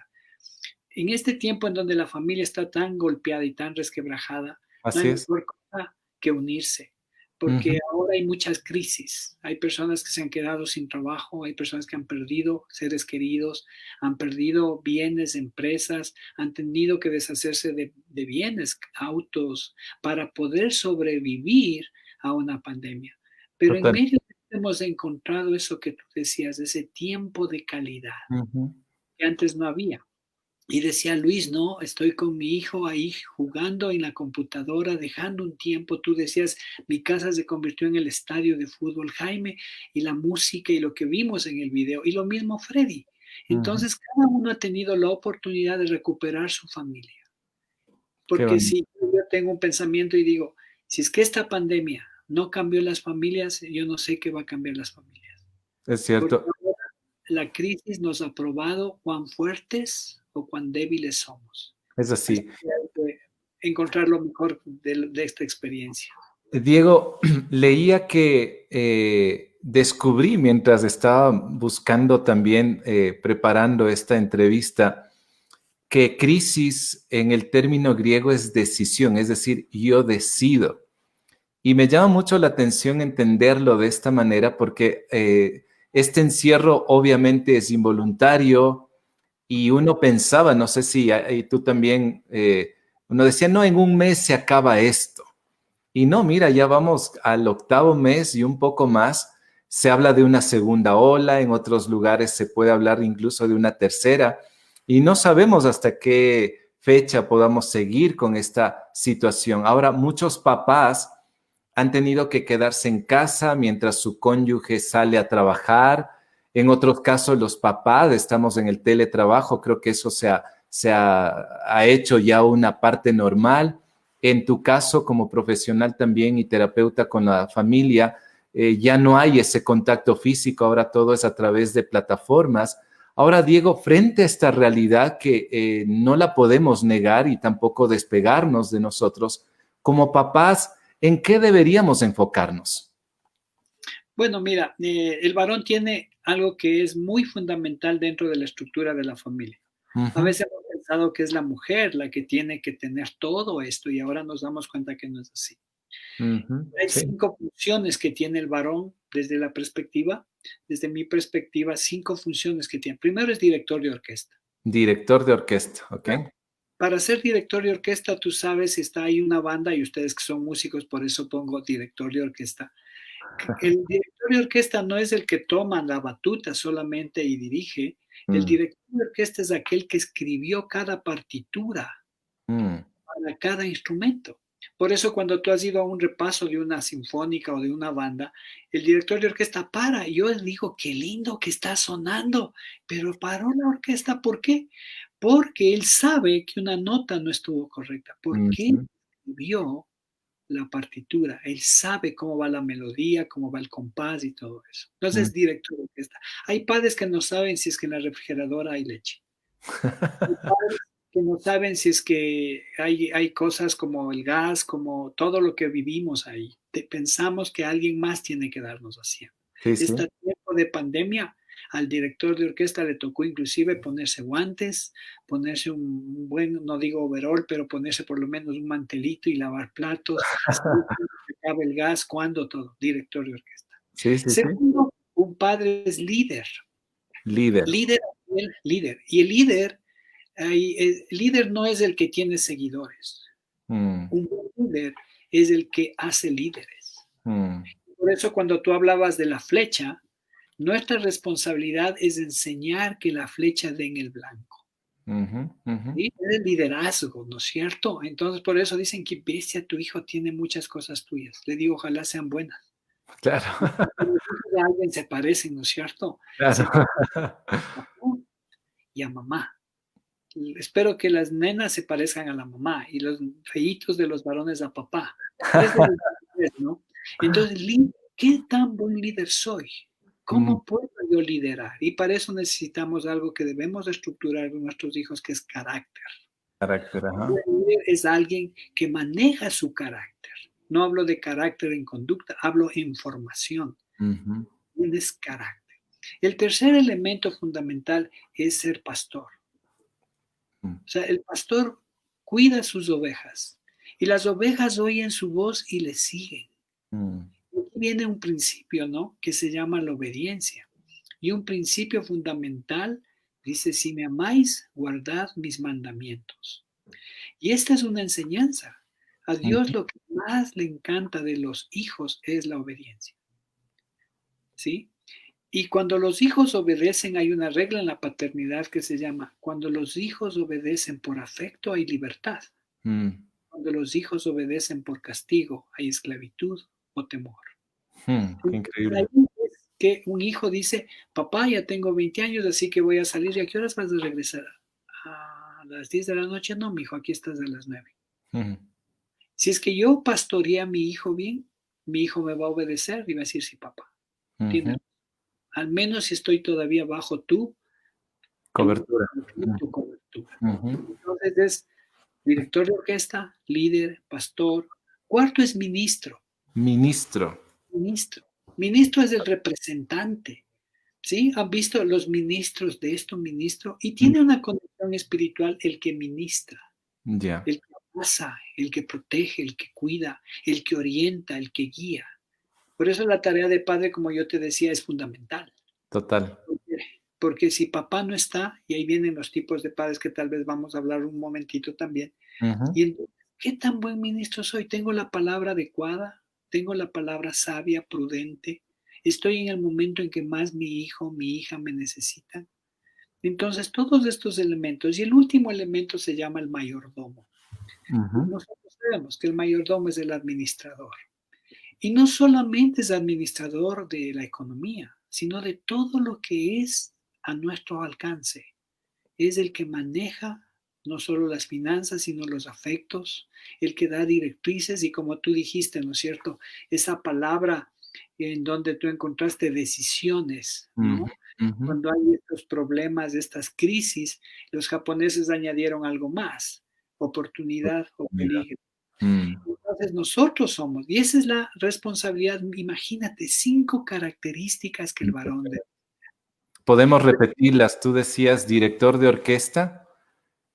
En este tiempo en donde la familia está tan golpeada y tan resquebrajada, no hay así es. mejor cosa que unirse, porque Ujú, ahora hay muchas crisis. Hay personas que se han quedado sin trabajo, hay personas que han perdido seres queridos, han perdido bienes, empresas, han tenido que deshacerse de bienes, autos, para poder sobrevivir a una pandemia. Pero en total. medio de esto hemos encontrado eso que tú decías, ese tiempo de calidad Ujú, que antes no había. Y decía Luis, no, estoy con mi hijo ahí jugando en la computadora, dejando un tiempo. Tú decías, mi casa se convirtió en el estadio de fútbol, Jaime, y la música y lo que vimos en el video. Y lo mismo Freddy. ujú. Entonces, cada uno ha tenido la oportunidad de recuperar su familia. Qué Porque bonito. si yo tengo un pensamiento y digo, si es que esta pandemia no cambió las familias, yo no sé qué va a cambiar las familias. Es Porque cierto. ahora la crisis nos ha probado cuán fuertes o cuán débiles somos. Es Así así. que hay que encontrar lo mejor de esta experiencia. Diego, leía que descubrí mientras estaba buscando también, preparando esta entrevista, que crisis en el término griego es decisión, es decir, yo decido. Y me llama mucho la atención entenderlo de esta manera porque este encierro obviamente es involuntario y uno pensaba, no sé si y tú también, uno decía, no, en un mes se acaba esto. Y no, mira, ya vamos al octavo mes y un poco más. Se habla de una segunda ola, en otros lugares se puede hablar incluso de una tercera, y no sabemos hasta qué fecha podamos seguir con esta situación. Ahora, muchos papás han tenido que quedarse en casa mientras su cónyuge sale a trabajar. En otros casos, los papás estamos en el teletrabajo. Creo que eso ha hecho ya una parte normal. En tu caso, como profesional también y terapeuta con la familia, ya no hay ese contacto físico, ahora todo es a través de plataformas. Ahora, Diego, frente a esta realidad que no la podemos negar y tampoco despegarnos de nosotros, como papás, ¿en qué deberíamos enfocarnos? Bueno, mira, el varón tiene algo que es muy fundamental dentro de la estructura de la familia. A Ujú, veces hemos pensado que es la mujer la que tiene que tener todo esto y ahora nos damos cuenta que no es así. ujú, Hay sí, 5 funciones que tiene el varón desde mi perspectiva, 5 funciones que tiene. Primero es director de orquesta. director de orquesta, ¿ok? Para ser director de orquesta, tú sabes si está ahí una banda y ustedes que son músicos, por eso pongo director de orquesta. El director de orquesta no es el que toma la batuta solamente y dirige. El Mm, director de orquesta es aquel que escribió cada partitura mm, para cada instrumento. Por eso cuando tú has ido a un repaso de una sinfónica o de una banda, el director de orquesta para. Y yo les digo, qué lindo que está sonando, pero paró la orquesta, ¿por qué? Porque él sabe que una nota no estuvo correcta. ¿Por qué ujú, escribió la partitura? Él sabe cómo va la melodía, cómo va el compás y todo eso. mm. Entonces, director de orquesta. Hay padres que no saben si es que en la refrigeradora hay leche. Hay padres que no saben si es que hay cosas como el gas, como todo lo que vivimos ahí. Pensamos que alguien más tiene que darnos así. Sí, sí. Este tiempo de pandemia, al director de orquesta le tocó inclusive ponerse guantes, ponerse un buen, no digo overall, pero ponerse por lo menos un mantelito y lavar platos, saber cuándo se acaba el gas, cuándo todo, director de orquesta. Sí, sí, sí. Segundo, un padre es líder. Líder. Líder El líder. Y el líder no es el que tiene seguidores. Mm, Un buen líder es el que hace líderes. mm, Por eso cuando tú hablabas de la flecha, nuestra responsabilidad es enseñar que la flecha dé en el blanco. ujú, ujú. ¿Sí? Es el liderazgo, ¿no es cierto? Entonces por eso dicen que bestia, tu hijo tiene muchas cosas tuyas. Le digo, ojalá sean buenas. Claro, Los hijos de alguien se parecen, ¿no es cierto? Se claro. parecen a papá y a mamá. Espero que las nenas se parezcan a la mamá y los feitos de los varones a papá. Es de los tres, ¿no? Entonces, ¿qué tan buen líder soy? Mm, ¿Cómo puedo yo liderar? Y para eso necesitamos algo que debemos estructurar en nuestros hijos, que es carácter. carácter, Un ajá. buen líder es alguien que maneja su carácter. No hablo de carácter en conducta, hablo en formación. Ujú, Tienes carácter. El tercer elemento fundamental es ser pastor. mm, O sea, el pastor cuida sus ovejas y las ovejas oyen su voz y le siguen. mm, Y aquí viene un principio, ¿no? Que se llama la obediencia. Y un principio fundamental dice, si me amáis, guardad mis mandamientos. Y esta es una enseñanza. A Dios ujú, lo que más le encanta de los hijos es la obediencia. ¿Sí? Y cuando los hijos obedecen, hay una regla en la paternidad que se llama, cuando los hijos obedecen por afecto hay libertad. mm, Cuando los hijos obedecen por castigo hay esclavitud o temor. qué Entonces, ahí increíble. es que un hijo dice, papá, ya tengo 20 años, así que voy a salir. ¿Y a qué horas vas a regresar? A las 10 de la noche. No, mi hijo, aquí estás a las 9. Mm, Si es que yo pastoreé a mi hijo bien, mi hijo me va a obedecer y va a decir, sí, papá, tienes. ujú. Al menos si estoy todavía bajo tu, Cobertura. tu cobertura. Ujú. Entonces es director de orquesta, líder, pastor. Cuarto es ministro. Ministro. Ministro. Ministro es el representante. ¿Sí? ¿Han visto los ministros de esto, ministro? Y Mm, tiene una conexión espiritual el que ministra, ya, el que pasa, el que protege, el que cuida, el que orienta, el que guía. Por eso la tarea de padre, como yo te decía, es fundamental. total. Porque si papá no está, y ahí vienen los tipos de padres que tal vez vamos a hablar un momentito también, Ujú, y entonces, ¿qué tan buen ministro soy? ¿Tengo la palabra adecuada? ¿Tengo la palabra sabia, prudente? ¿Estoy en el momento en que más mi hijo, mi hija me necesitan? Entonces, todos estos elementos, y el último elemento se llama el mayordomo. ujú, Nosotros sabemos que el mayordomo es el administrador. Y no solamente es administrador de la economía, sino de todo lo que es a nuestro alcance. Es el que maneja no solo las finanzas, sino los afectos, el que da directrices y como tú dijiste, ¿no es cierto? Esa palabra en donde tú encontraste decisiones, ujú, ¿no? ujú. Cuando hay estos problemas, estas crisis, los japoneses añadieron algo más, oportunidad o Mira. peligro. Mm. Entonces nosotros somos, y esa es la responsabilidad, imagínate, 5 características que el varón debe. Podemos repetirlas. Tú decías director de orquesta,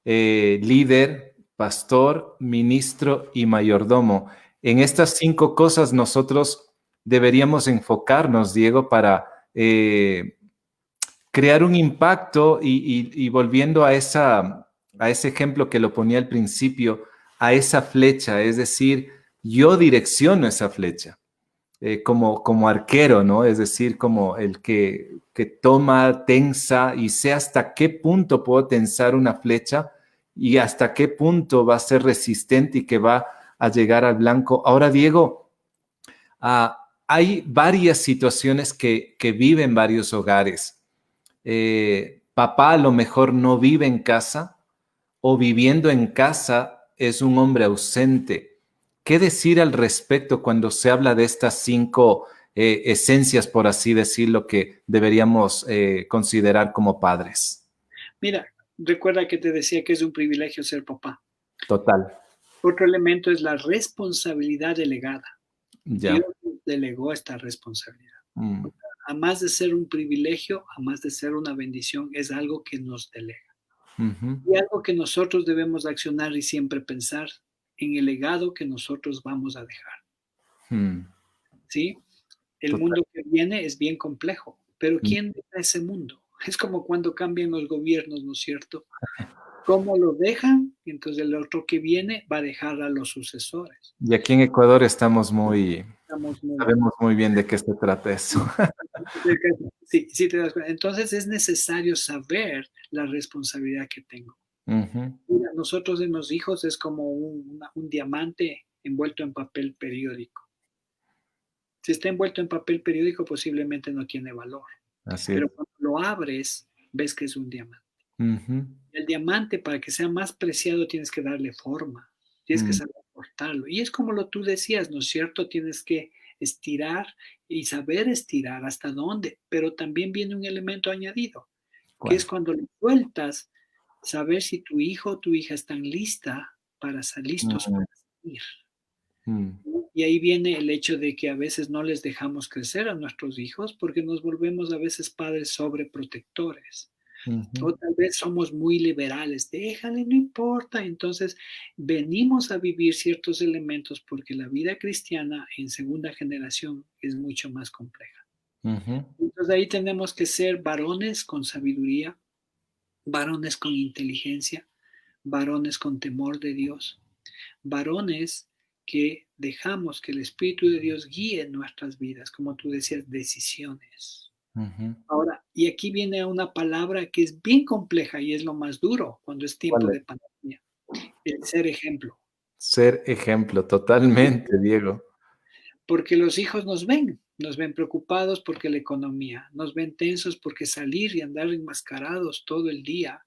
líder, pastor, ministro y mayordomo. En estas 5 cosas nosotros deberíamos enfocarnos, Diego, para crear un impacto y volviendo a ese ejemplo que lo ponía al principio, a esa flecha, es decir, yo direcciono esa flecha. Como arquero, ¿no? Es decir, como el que toma, tensa y sé hasta qué punto puedo tensar una flecha y hasta qué punto va a ser resistente y que va a llegar al blanco. Ahora, Diego, hay varias situaciones que viven varios hogares. Papá a lo mejor no vive en casa o viviendo en casa es un hombre ausente. ¿Qué decir al respecto cuando se habla de estas 5 esencias, por así decirlo, que deberíamos considerar como padres? Mira, recuerda que te decía que es un privilegio ser papá. Total. Otro elemento es la responsabilidad delegada. Ya. Dios nos delegó esta responsabilidad. Mm, A más de ser un privilegio, a más de ser una bendición, es algo que nos delega. ujú, Y algo que nosotros debemos accionar y siempre pensar en el legado que nosotros vamos a dejar. mm, ¿Sí? El total. mundo que viene es bien complejo, pero Mm, ¿quién deja ese mundo? Es como cuando cambian los gobiernos, ¿no es cierto? ¿Cómo lo dejan? Entonces el otro que viene va a dejar a los sucesores. Y aquí en Ecuador sabemos muy bien de qué se trata eso. Sí, sí te das cuenta. Entonces es necesario saber la responsabilidad que tengo. Ujú. Mira, nosotros en los hijos es como un diamante envuelto en papel periódico. Si está envuelto en papel periódico, posiblemente no tiene valor. Así es. Pero cuando lo abres, ves que es un diamante. Ujú. El diamante, para que sea más preciado, tienes que darle forma, tienes que saber cortarlo. Y es como lo tú decías, ¿no es cierto? Tienes que estirar y saber estirar hasta dónde, pero también viene un elemento añadido, que es ¿Cuál? cuando lo sueltas, saber si tu hijo o tu hija están listos Mm, para salir. mm, Y ahí viene el hecho de que a veces no les dejamos crecer a nuestros hijos porque nos volvemos a veces padres sobreprotectores. ujú. O tal vez somos muy liberales, déjale, no importa. Entonces, venimos a vivir ciertos elementos porque la vida cristiana en segunda generación es mucho más compleja. Ujú. Entonces, ahí tenemos que ser varones con sabiduría, varones con inteligencia, varones con temor de Dios, varones que dejamos que el Espíritu de Dios guíe nuestras vidas, como tú decías, decisiones. Ujú. Ahora, y aquí viene una palabra que es bien compleja y es lo más duro cuando es tiempo ¿Cuál es? de pandemia, el ser ejemplo. Ser ejemplo, totalmente, Diego. Porque los hijos nos ven preocupados porque la economía, nos ven tensos porque salir y andar enmascarados todo el día.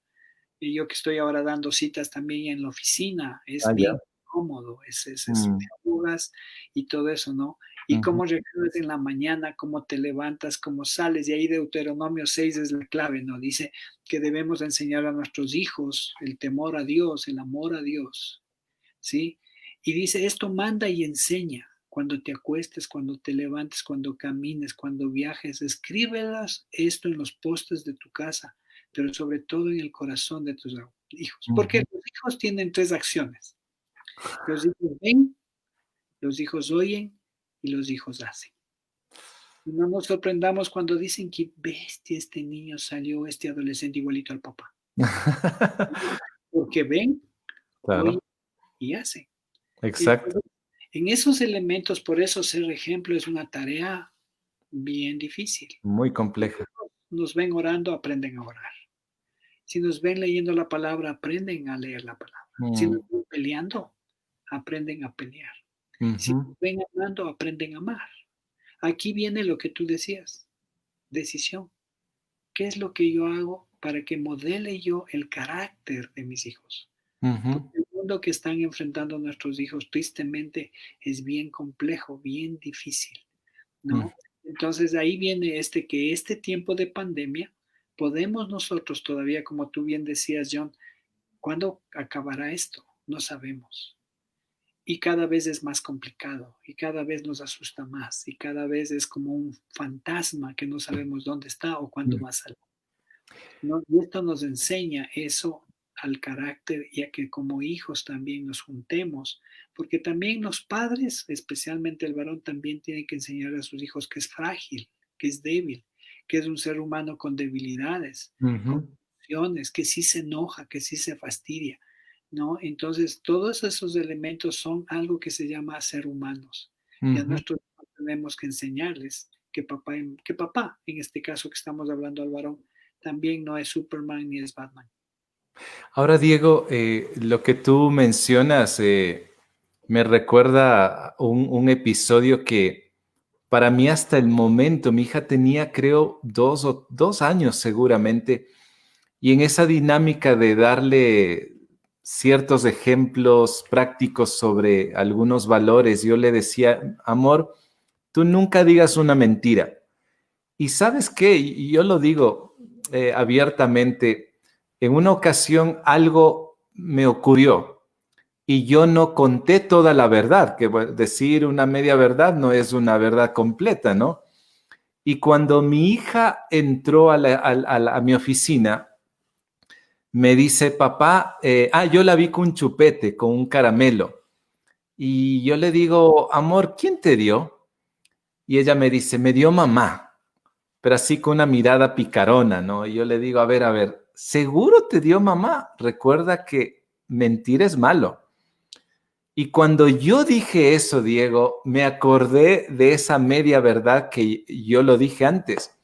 Y yo que estoy ahora dando citas también en la oficina, es Ah, ya. bien cómodo, te Mm, arrugas y todo eso, ¿no? Y ujú. cómo reaccionas en la mañana, cómo te levantas, cómo sales, y ahí Deuteronomio 6 es la clave, ¿no? Dice que debemos enseñar a nuestros hijos el temor a Dios, el amor a Dios, ¿sí? Y dice, esto manda y enseña. Cuando te acuestes, cuando te levantes, cuando camines, cuando viajes, escríbelas esto en los postes de tu casa, pero sobre todo en el corazón de tus hijos. Porque Ujú. los hijos tienen tres acciones. Los hijos ven, los hijos oyen y los hijos hacen. Y no nos sorprendamos cuando dicen que bestia, este niño salió, este adolescente igualito al papá. Porque ven, oyen Claro, y hacen. exacto. Entonces, en esos elementos, por eso ser ejemplo es una tarea bien difícil. Muy Si compleja. nos ven orando, aprenden a orar. Si nos ven leyendo la palabra, aprenden a leer la palabra. Si nos Mm, ven peleando, aprenden a pelear. Si nos ujú, ven amando, aprenden a amar. Aquí viene lo que tú decías, decisión. ¿Qué es lo que yo hago para que modele yo el carácter de mis hijos? ujú, Porque el mundo que están enfrentando nuestros hijos, tristemente, es bien complejo, bien difícil, mm. ¿no? Entonces ahí viene que este tiempo de pandemia, podemos nosotros todavía, como tú bien decías, John, ¿cuándo acabará esto? No sabemos. Y cada vez es más complicado, y cada vez nos asusta más, y cada vez es como un fantasma que no sabemos dónde está o cuándo Mm. va a salir, ¿no? Y esto nos enseña eso al carácter y a que como hijos también nos juntemos, porque también los padres, especialmente el varón, también tiene que enseñar a sus hijos que es frágil, que es débil, que es un ser humano con debilidades, con Ujú, emociones, que sí se enoja, que sí se fastidia, ¿no? Entonces, todos esos elementos son algo que se llama ser humanos. Y a ujú. nuestros hijos tenemos que enseñarles que papá, en este caso que estamos hablando al varón, también no es Superman ni es Batman. Ahora, Diego, lo que tú mencionas me recuerda a un episodio que para mí hasta el momento, mi hija tenía creo 2 años seguramente, y en esa dinámica de darle ciertos ejemplos prácticos sobre algunos valores, yo le decía, amor, tú nunca digas una mentira. Y sabes qué, y yo lo digo abiertamente, en una ocasión algo me ocurrió y yo no conté toda la verdad, que bueno, decir una media verdad no es una verdad completa, ¿no? Y cuando mi hija entró a mi oficina, me dice, papá, yo la vi con un chupete, con un caramelo. Y yo le digo, amor, ¿quién te dio? Y ella me dice, me dio mamá. pero así con una mirada picarona, ¿no? Y yo le digo, a ver, ¿seguro te dio mamá? Recuerda que mentir es malo. Y cuando yo dije eso, Diego, me acordé de esa media verdad que yo lo dije antes.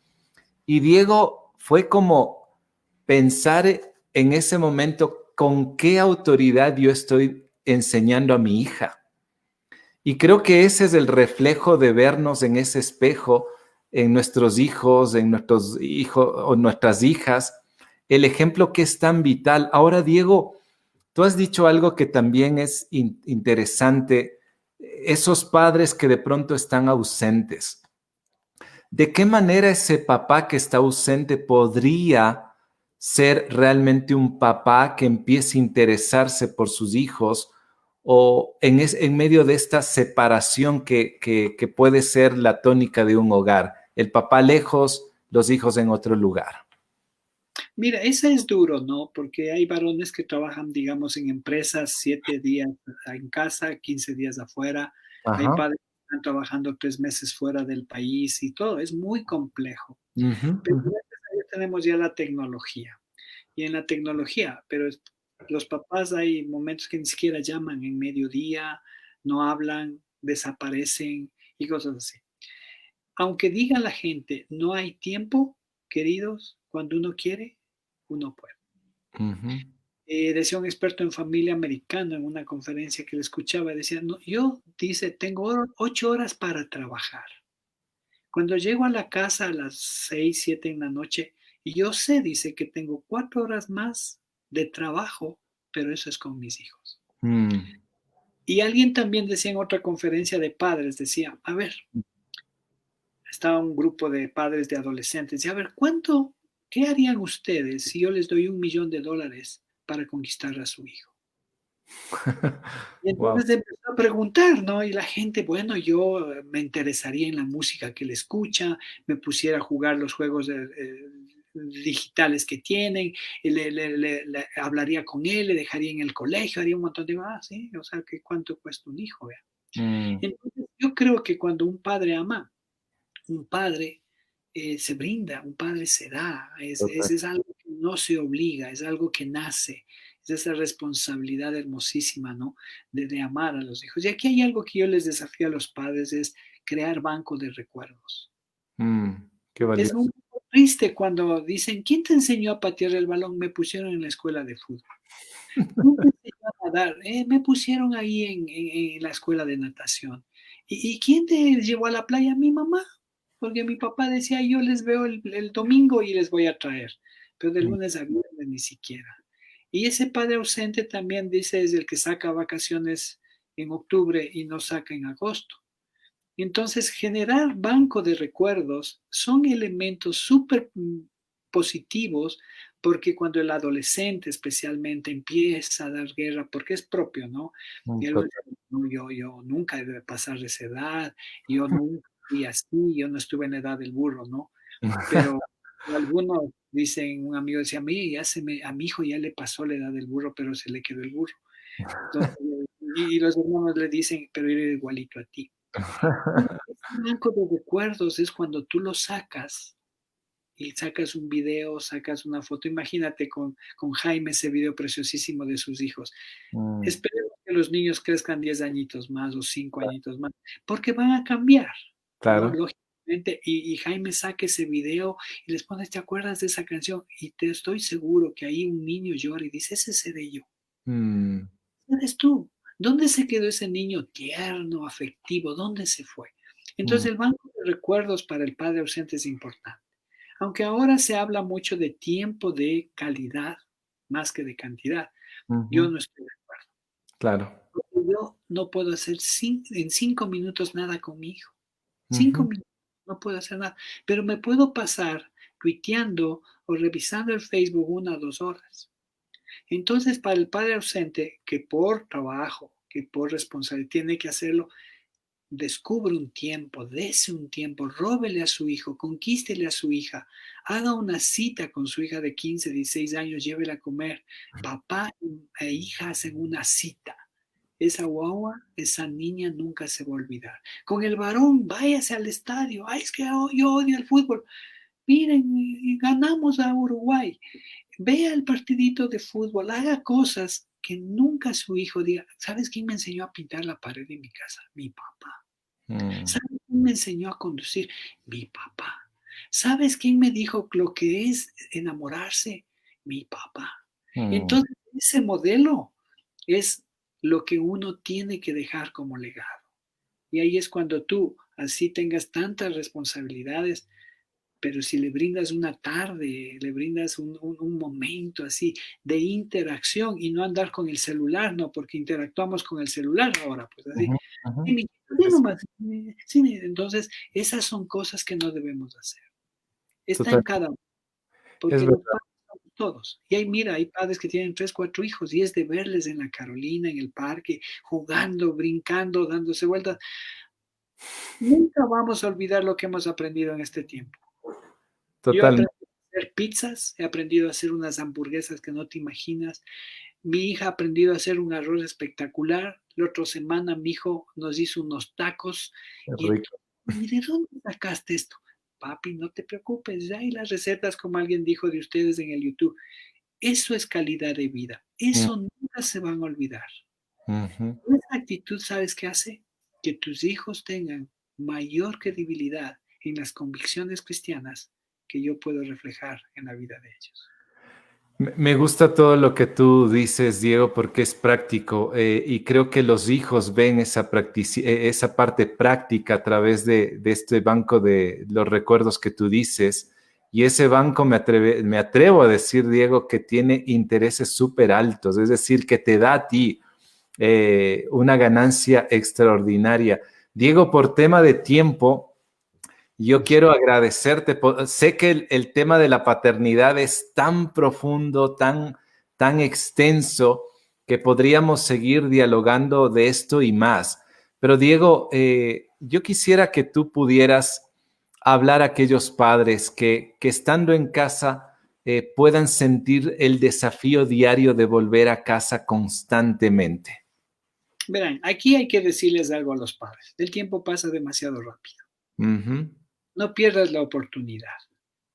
Y Diego, fue como pensar en ese momento con qué autoridad yo estoy enseñando a mi hija. Y creo que ese es el reflejo de vernos en ese espejo, en nuestros hijos o nuestras hijas, el ejemplo que es tan vital. Ahora, Diego, tú has dicho algo que también es interesante, esos padres que de pronto están ausentes. ¿De qué manera ese papá que está ausente podría ser realmente un papá que empiece a interesarse por sus hijos o en medio de esta separación que puede ser la tónica de un hogar? El papá lejos, los hijos en otro lugar. Mira, ese es duro, ¿no? Porque hay varones que trabajan, digamos, en empresas 7 días en casa, 15 días afuera. Hay Ajá. padres que están trabajando 3 meses fuera del país y todo. Es muy complejo. Ujú, Pero ujú. gracias a Dios tenemos ya la tecnología. Y en la tecnología, pero los papás hay momentos que ni siquiera llaman en mediodía, no hablan, desaparecen y cosas así. Aunque diga la gente, no hay tiempo, queridos, cuando uno quiere, uno puede. Ujú. Decía un experto en familia americano en una conferencia que le escuchaba, decía, no, yo, dice, tengo 8 horas para trabajar. Cuando llego a la casa a las 6, 7 en la noche, y yo sé, dice, que tengo 4 horas más de trabajo, pero eso es con mis hijos. Mm. Y alguien también decía en otra conferencia de padres, decía, a ver, estaba un grupo de padres de adolescentes, y a ver, qué harían ustedes si yo les doy $1 millón para conquistar a su hijo? Y Wow. entonces empezó a preguntar, ¿no? Y la gente, bueno, yo me interesaría en la música que él escucha, me pusiera a jugar los juegos digitales que tienen, y le hablaría con él, le dejaría en el colegio, haría un montón de cosas, sí, o sea, que cuánto cuesta un hijo, vea. Mm. Entonces, yo creo que cuando un padre ama, un padre se brinda, un padre se da, es algo que no se obliga, es algo que nace, es esa responsabilidad hermosísima, ¿no? De amar a los hijos. Y aquí hay algo que yo les desafío a los padres, es crear bancos de recuerdos. Mm. Qué Es valioso. muy triste cuando dicen, ¿quién te enseñó a patear el balón? Me pusieron en la escuela de fútbol. ¿Quién te enseñó a nadar? Me pusieron ahí en la escuela de natación. ¿Y quién te llevó a la playa? Mi mamá, porque mi papá decía, yo les veo el domingo y les voy a traer, pero de Mm. lunes a viernes ni siquiera. Y ese padre ausente también dice es el que saca vacaciones en octubre y no saca en agosto. Entonces, generar banco de recuerdos son elementos súper positivos porque cuando el adolescente especialmente empieza a dar guerra, porque es propio, ¿no? Mm. Y él dice, "No, yo nunca debe pasar de esa edad, yo nunca fui así, yo no estuve en la edad del burro, ¿no? Pero algunos dicen, un amigo decía, a mi hijo ya le pasó la edad del burro, pero se le quedó el burro. Entonces, y los hermanos le dicen, pero era igualito a ti. Ese banco de recuerdos es cuando tú lo sacas y sacas un video, sacas una foto. Imagínate con Jaime ese video preciosísimo de sus hijos. Mm. Esperemos que los niños crezcan 10 añitos más o 5 añitos más, porque van a cambiar, ¿no? Claro. Lógicamente. Y Jaime saque ese video y les pone, ¿te acuerdas de esa canción? Y te estoy seguro que ahí un niño llora y dice, ese seré yo. Mm. Eres tú. ¿Dónde se quedó ese niño tierno, afectivo? ¿Dónde se fue? Entonces Mm. el banco de recuerdos para el padre ausente es importante. Aunque ahora se habla mucho de tiempo de calidad más que de cantidad, yo Ujú. no estoy de acuerdo. Claro. Porque yo no puedo hacer en 5 minutos nada con mi hijo. Cinco Ujú. minutos, no puedo hacer nada. Pero me puedo pasar tuiteando o revisando el Facebook 1 o 2 horas. Entonces, para el padre ausente, que por trabajo, que por responsabilidad tiene que hacerlo, descubre un tiempo, dese un tiempo, róbele a su hijo, conquístele a su hija, haga una cita con su hija de 15, 16 años, llévela a comer. Papá e hija hacen una cita. Esa guagua, esa niña nunca se va a olvidar. Con el varón, váyase al estadio. Ay, es que yo odio el fútbol. Miren, y ganamos a Uruguay. Vea el partidito de fútbol, haga cosas que nunca su hijo diga, ¿sabes quién me enseñó a pintar la pared de mi casa? Mi papá. ¿Sabes quién me enseñó a conducir? Mi papá. ¿Sabes quién me dijo lo que es enamorarse? Mi papá. Entonces, ese modelo es lo que uno tiene que dejar como legado. Y ahí es cuando tú, así tengas tantas responsabilidades, pero si le brindas una tarde, le brindas un momento así de interacción y no andar con el celular, no, porque interactuamos con el celular ahora, pues así. Sí, nomás, sí, entonces, esas son cosas que no debemos hacer. Está en cada uno, porque los padres somos todos. Y ahí, mira, hay padres que tienen 3, 4 hijos y es de verles en la Carolina, en el parque, jugando, brincando, dándose vueltas. Nunca vamos a olvidar lo que hemos aprendido en este tiempo. Yo he aprendido a hacer pizzas, he aprendido a hacer unas hamburguesas que no te imaginas. Mi hija ha aprendido a hacer un arroz espectacular. La otra semana mi hijo nos hizo unos tacos. Y entonces, ¿de dónde sacaste esto? Papi, no te preocupes, hay las recetas como alguien dijo de ustedes en el YouTube. Eso es calidad de vida. Eso nunca se van a olvidar. Esa actitud, ¿sabes qué hace? Que tus hijos tengan mayor credibilidad en las convicciones cristianas que yo puedo reflejar en la vida de ellos. Me gusta todo lo que tú dices, Diego, porque es práctico y creo que los hijos ven esa parte práctica a través de este banco de los recuerdos que tú dices. Y ese banco me atrevo a decir, Diego, que tiene intereses súper altos, es decir, que te da a ti una ganancia extraordinaria. Diego, por tema de tiempo, yo quiero agradecerte. Sé que el tema de la paternidad es tan profundo, tan extenso, que podríamos seguir dialogando de esto y más. Pero Diego, yo quisiera que tú pudieras hablar a aquellos padres que estando en casa puedan sentir el desafío diario de volver a casa constantemente. Verán, aquí hay que decirles algo a los padres. El tiempo pasa demasiado rápido. No pierdas la oportunidad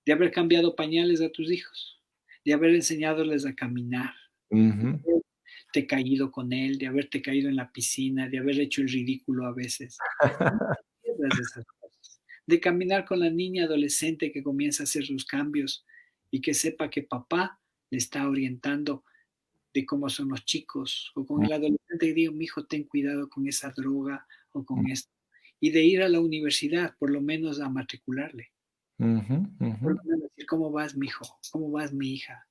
de haber cambiado pañales a tus hijos, de haber enseñándoles a caminar, de haberte caído con él, de haberte caído en la piscina, de haber hecho el ridículo a veces. No pierdas esas cosas. De caminar con la niña adolescente que comienza a hacer sus cambios y que sepa que papá le está orientando de cómo son los chicos, o con el adolescente que diga, mi hijo, ten cuidado con esa droga o con esto. Y de ir a la universidad, por lo menos a matricularle. Por lo menos decir, ¿cómo vas, mi hijo? ¿Cómo vas, mi hija?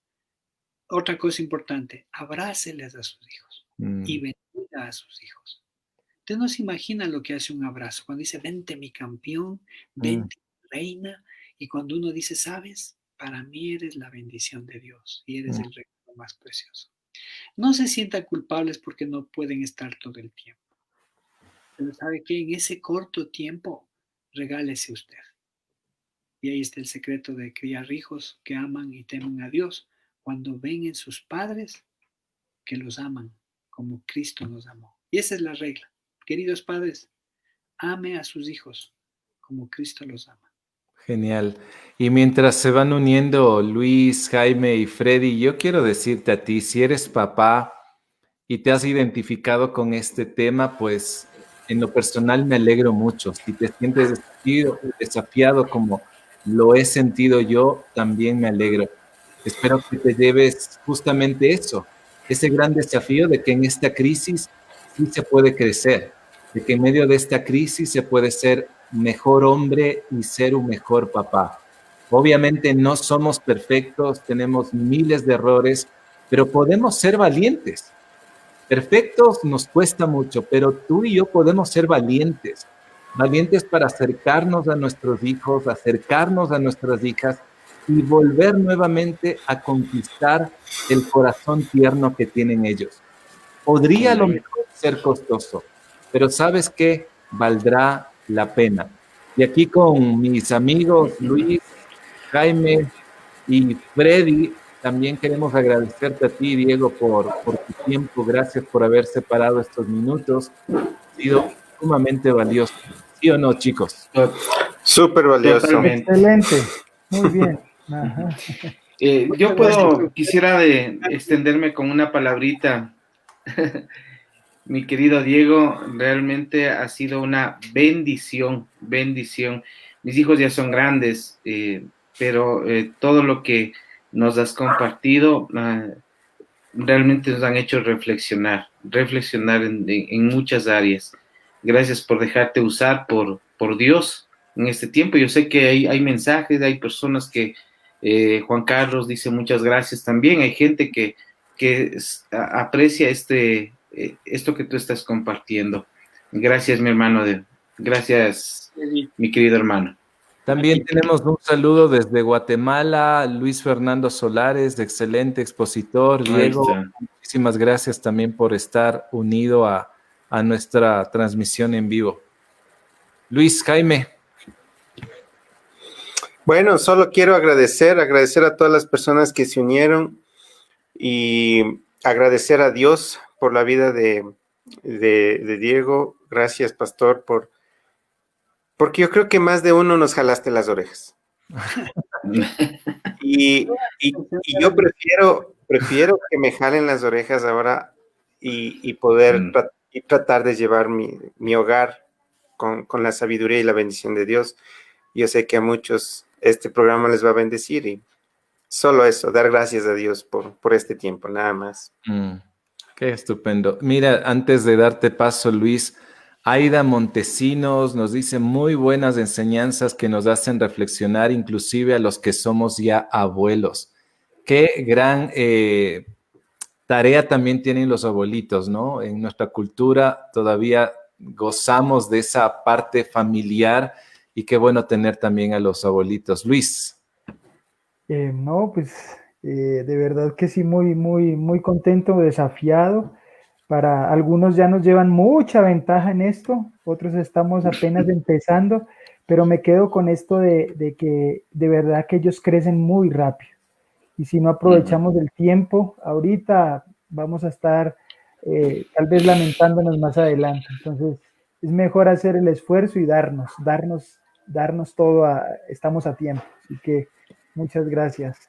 Otra cosa importante, abráceles a sus hijos y bendiga a sus hijos. Usted no se imagina lo que hace un abrazo. Cuando dice, vente mi campeón, vente mi reina, y cuando uno dice, sabes, para mí eres la bendición de Dios y eres el regalo más precioso. No se sientan culpables porque no pueden estar todo el tiempo. Pero sabe que en ese corto tiempo, regálese usted. Y ahí está el secreto de criar hijos que aman y temen a Dios cuando ven en sus padres que los aman como Cristo nos amó. Y esa es la regla. Queridos padres, ame a sus hijos como Cristo los ama. Genial. Y mientras se van uniendo Luis, Jaime y Freddy, yo quiero decirte a ti, si eres papá y te has identificado con este tema, pues en lo personal me alegro mucho. Si te sientes desafiado como lo he sentido yo, también me alegro. Espero que te lleves justamente eso, ese gran desafío de que en esta crisis sí se puede crecer, de que en medio de esta crisis se puede ser mejor hombre y ser un mejor papá. Obviamente no somos perfectos, tenemos miles de errores, pero podemos ser valientes. Perfectos nos cuesta mucho, pero tú y yo podemos ser valientes, valientes para acercarnos a nuestros hijos, acercarnos a nuestras hijas y volver nuevamente a conquistar el corazón tierno que tienen ellos. Podría a lo mejor ser costoso, pero ¿sabes qué? Valdrá la pena. Y aquí con mis amigos Luis, Jaime y Freddy, también queremos agradecerte a ti, Diego, por tu tiempo. Gracias por haber separado estos minutos. Ha sido sumamente valioso. ¿Sí o no, chicos? Súper valioso. Excelente. Muy bien. Ajá. Quisiera extenderme con una palabrita. Mi querido Diego, realmente ha sido una bendición. Mis hijos ya son grandes, pero todo lo que nos has compartido realmente nos han hecho reflexionar en muchas áreas. Gracias por dejarte usar por Dios en este tiempo. Yo sé que hay mensajes, hay personas que, Juan Carlos dice muchas gracias también, hay gente que aprecia esto que tú estás compartiendo. Gracias, mi hermano. Gracias, mi querido hermano. También tenemos un saludo desde Guatemala, Luis Fernando Solares, de excelente expositor. Diego, muchísimas gracias también por estar unido a nuestra transmisión en vivo. Luis, Jaime. Bueno, solo quiero agradecer a todas las personas que se unieron y agradecer a Dios por la vida de Diego. Gracias, pastor, porque yo creo que más de uno nos jalaste las orejas. y yo prefiero que me jalen las orejas ahora y poder tratar de llevar mi hogar con la sabiduría y la bendición de Dios. Yo sé que a muchos este programa les va a bendecir y solo eso, dar gracias a Dios por este tiempo, nada más. Qué estupendo. Mira, antes de darte paso, Luis, Aida Montesinos nos dice muy buenas enseñanzas que nos hacen reflexionar, inclusive a los que somos ya abuelos. Qué gran tarea también tienen los abuelitos, ¿no? En nuestra cultura todavía gozamos de esa parte familiar y qué bueno tener también a los abuelitos. Luis. No, pues de verdad que sí, muy contento, desafiado. Para algunos ya nos llevan mucha ventaja en esto, otros estamos apenas empezando, pero me quedo con esto de que de verdad que ellos crecen muy rápido. Y si no aprovechamos el tiempo, ahorita vamos a estar tal vez lamentándonos más adelante. Entonces, es mejor hacer el esfuerzo y darnos todo, estamos a tiempo. Así que muchas gracias.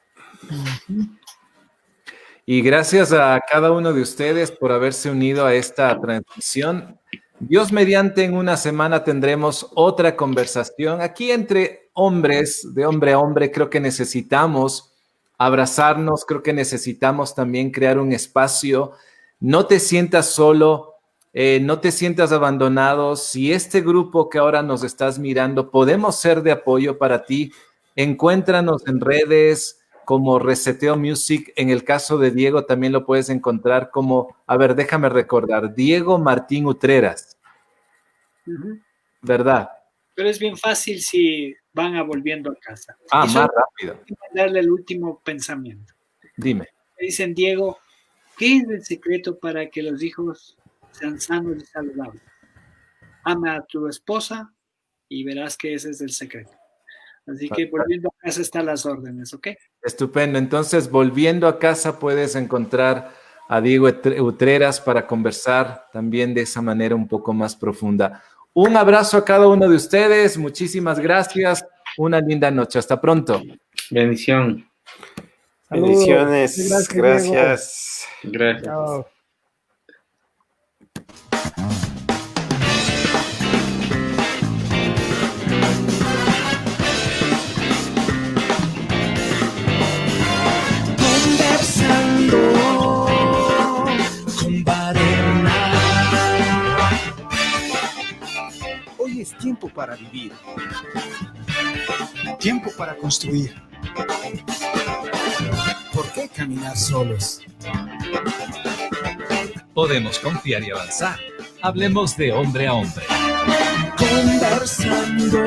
Y gracias a cada uno de ustedes por haberse unido a esta transmisión. Dios mediante, en una semana tendremos otra conversación. Aquí entre hombres, de hombre a hombre, creo que necesitamos abrazarnos, creo que necesitamos también crear un espacio. No te sientas solo, no te sientas abandonado. Si este grupo que ahora nos estás mirando, podemos ser de apoyo para ti, encuéntranos en redes como Reseteo Music. En el caso de Diego también lo puedes encontrar como, a ver, déjame recordar, Diego Martín Utreras. ¿Verdad? Pero es bien fácil si van volviendo a casa. Más rápido. Darle el último pensamiento. Dime. Dicen, Diego, ¿qué es el secreto para que los hijos sean sanos y saludables? Ama a tu esposa y verás que ese es el secreto. Así que volviendo a casa están las órdenes, ¿ok? Estupendo. Entonces, volviendo a casa puedes encontrar a Diego Utreras para conversar también de esa manera un poco más profunda. Un abrazo a cada uno de ustedes. Muchísimas gracias. Una linda noche. Hasta pronto. Bendición. Bendiciones. Gracias. Gracias. Chao. Hoy es tiempo para vivir, tiempo para construir. ¿Por qué caminar solos? Podemos confiar y avanzar. Hablemos de hombre a hombre. Conversando.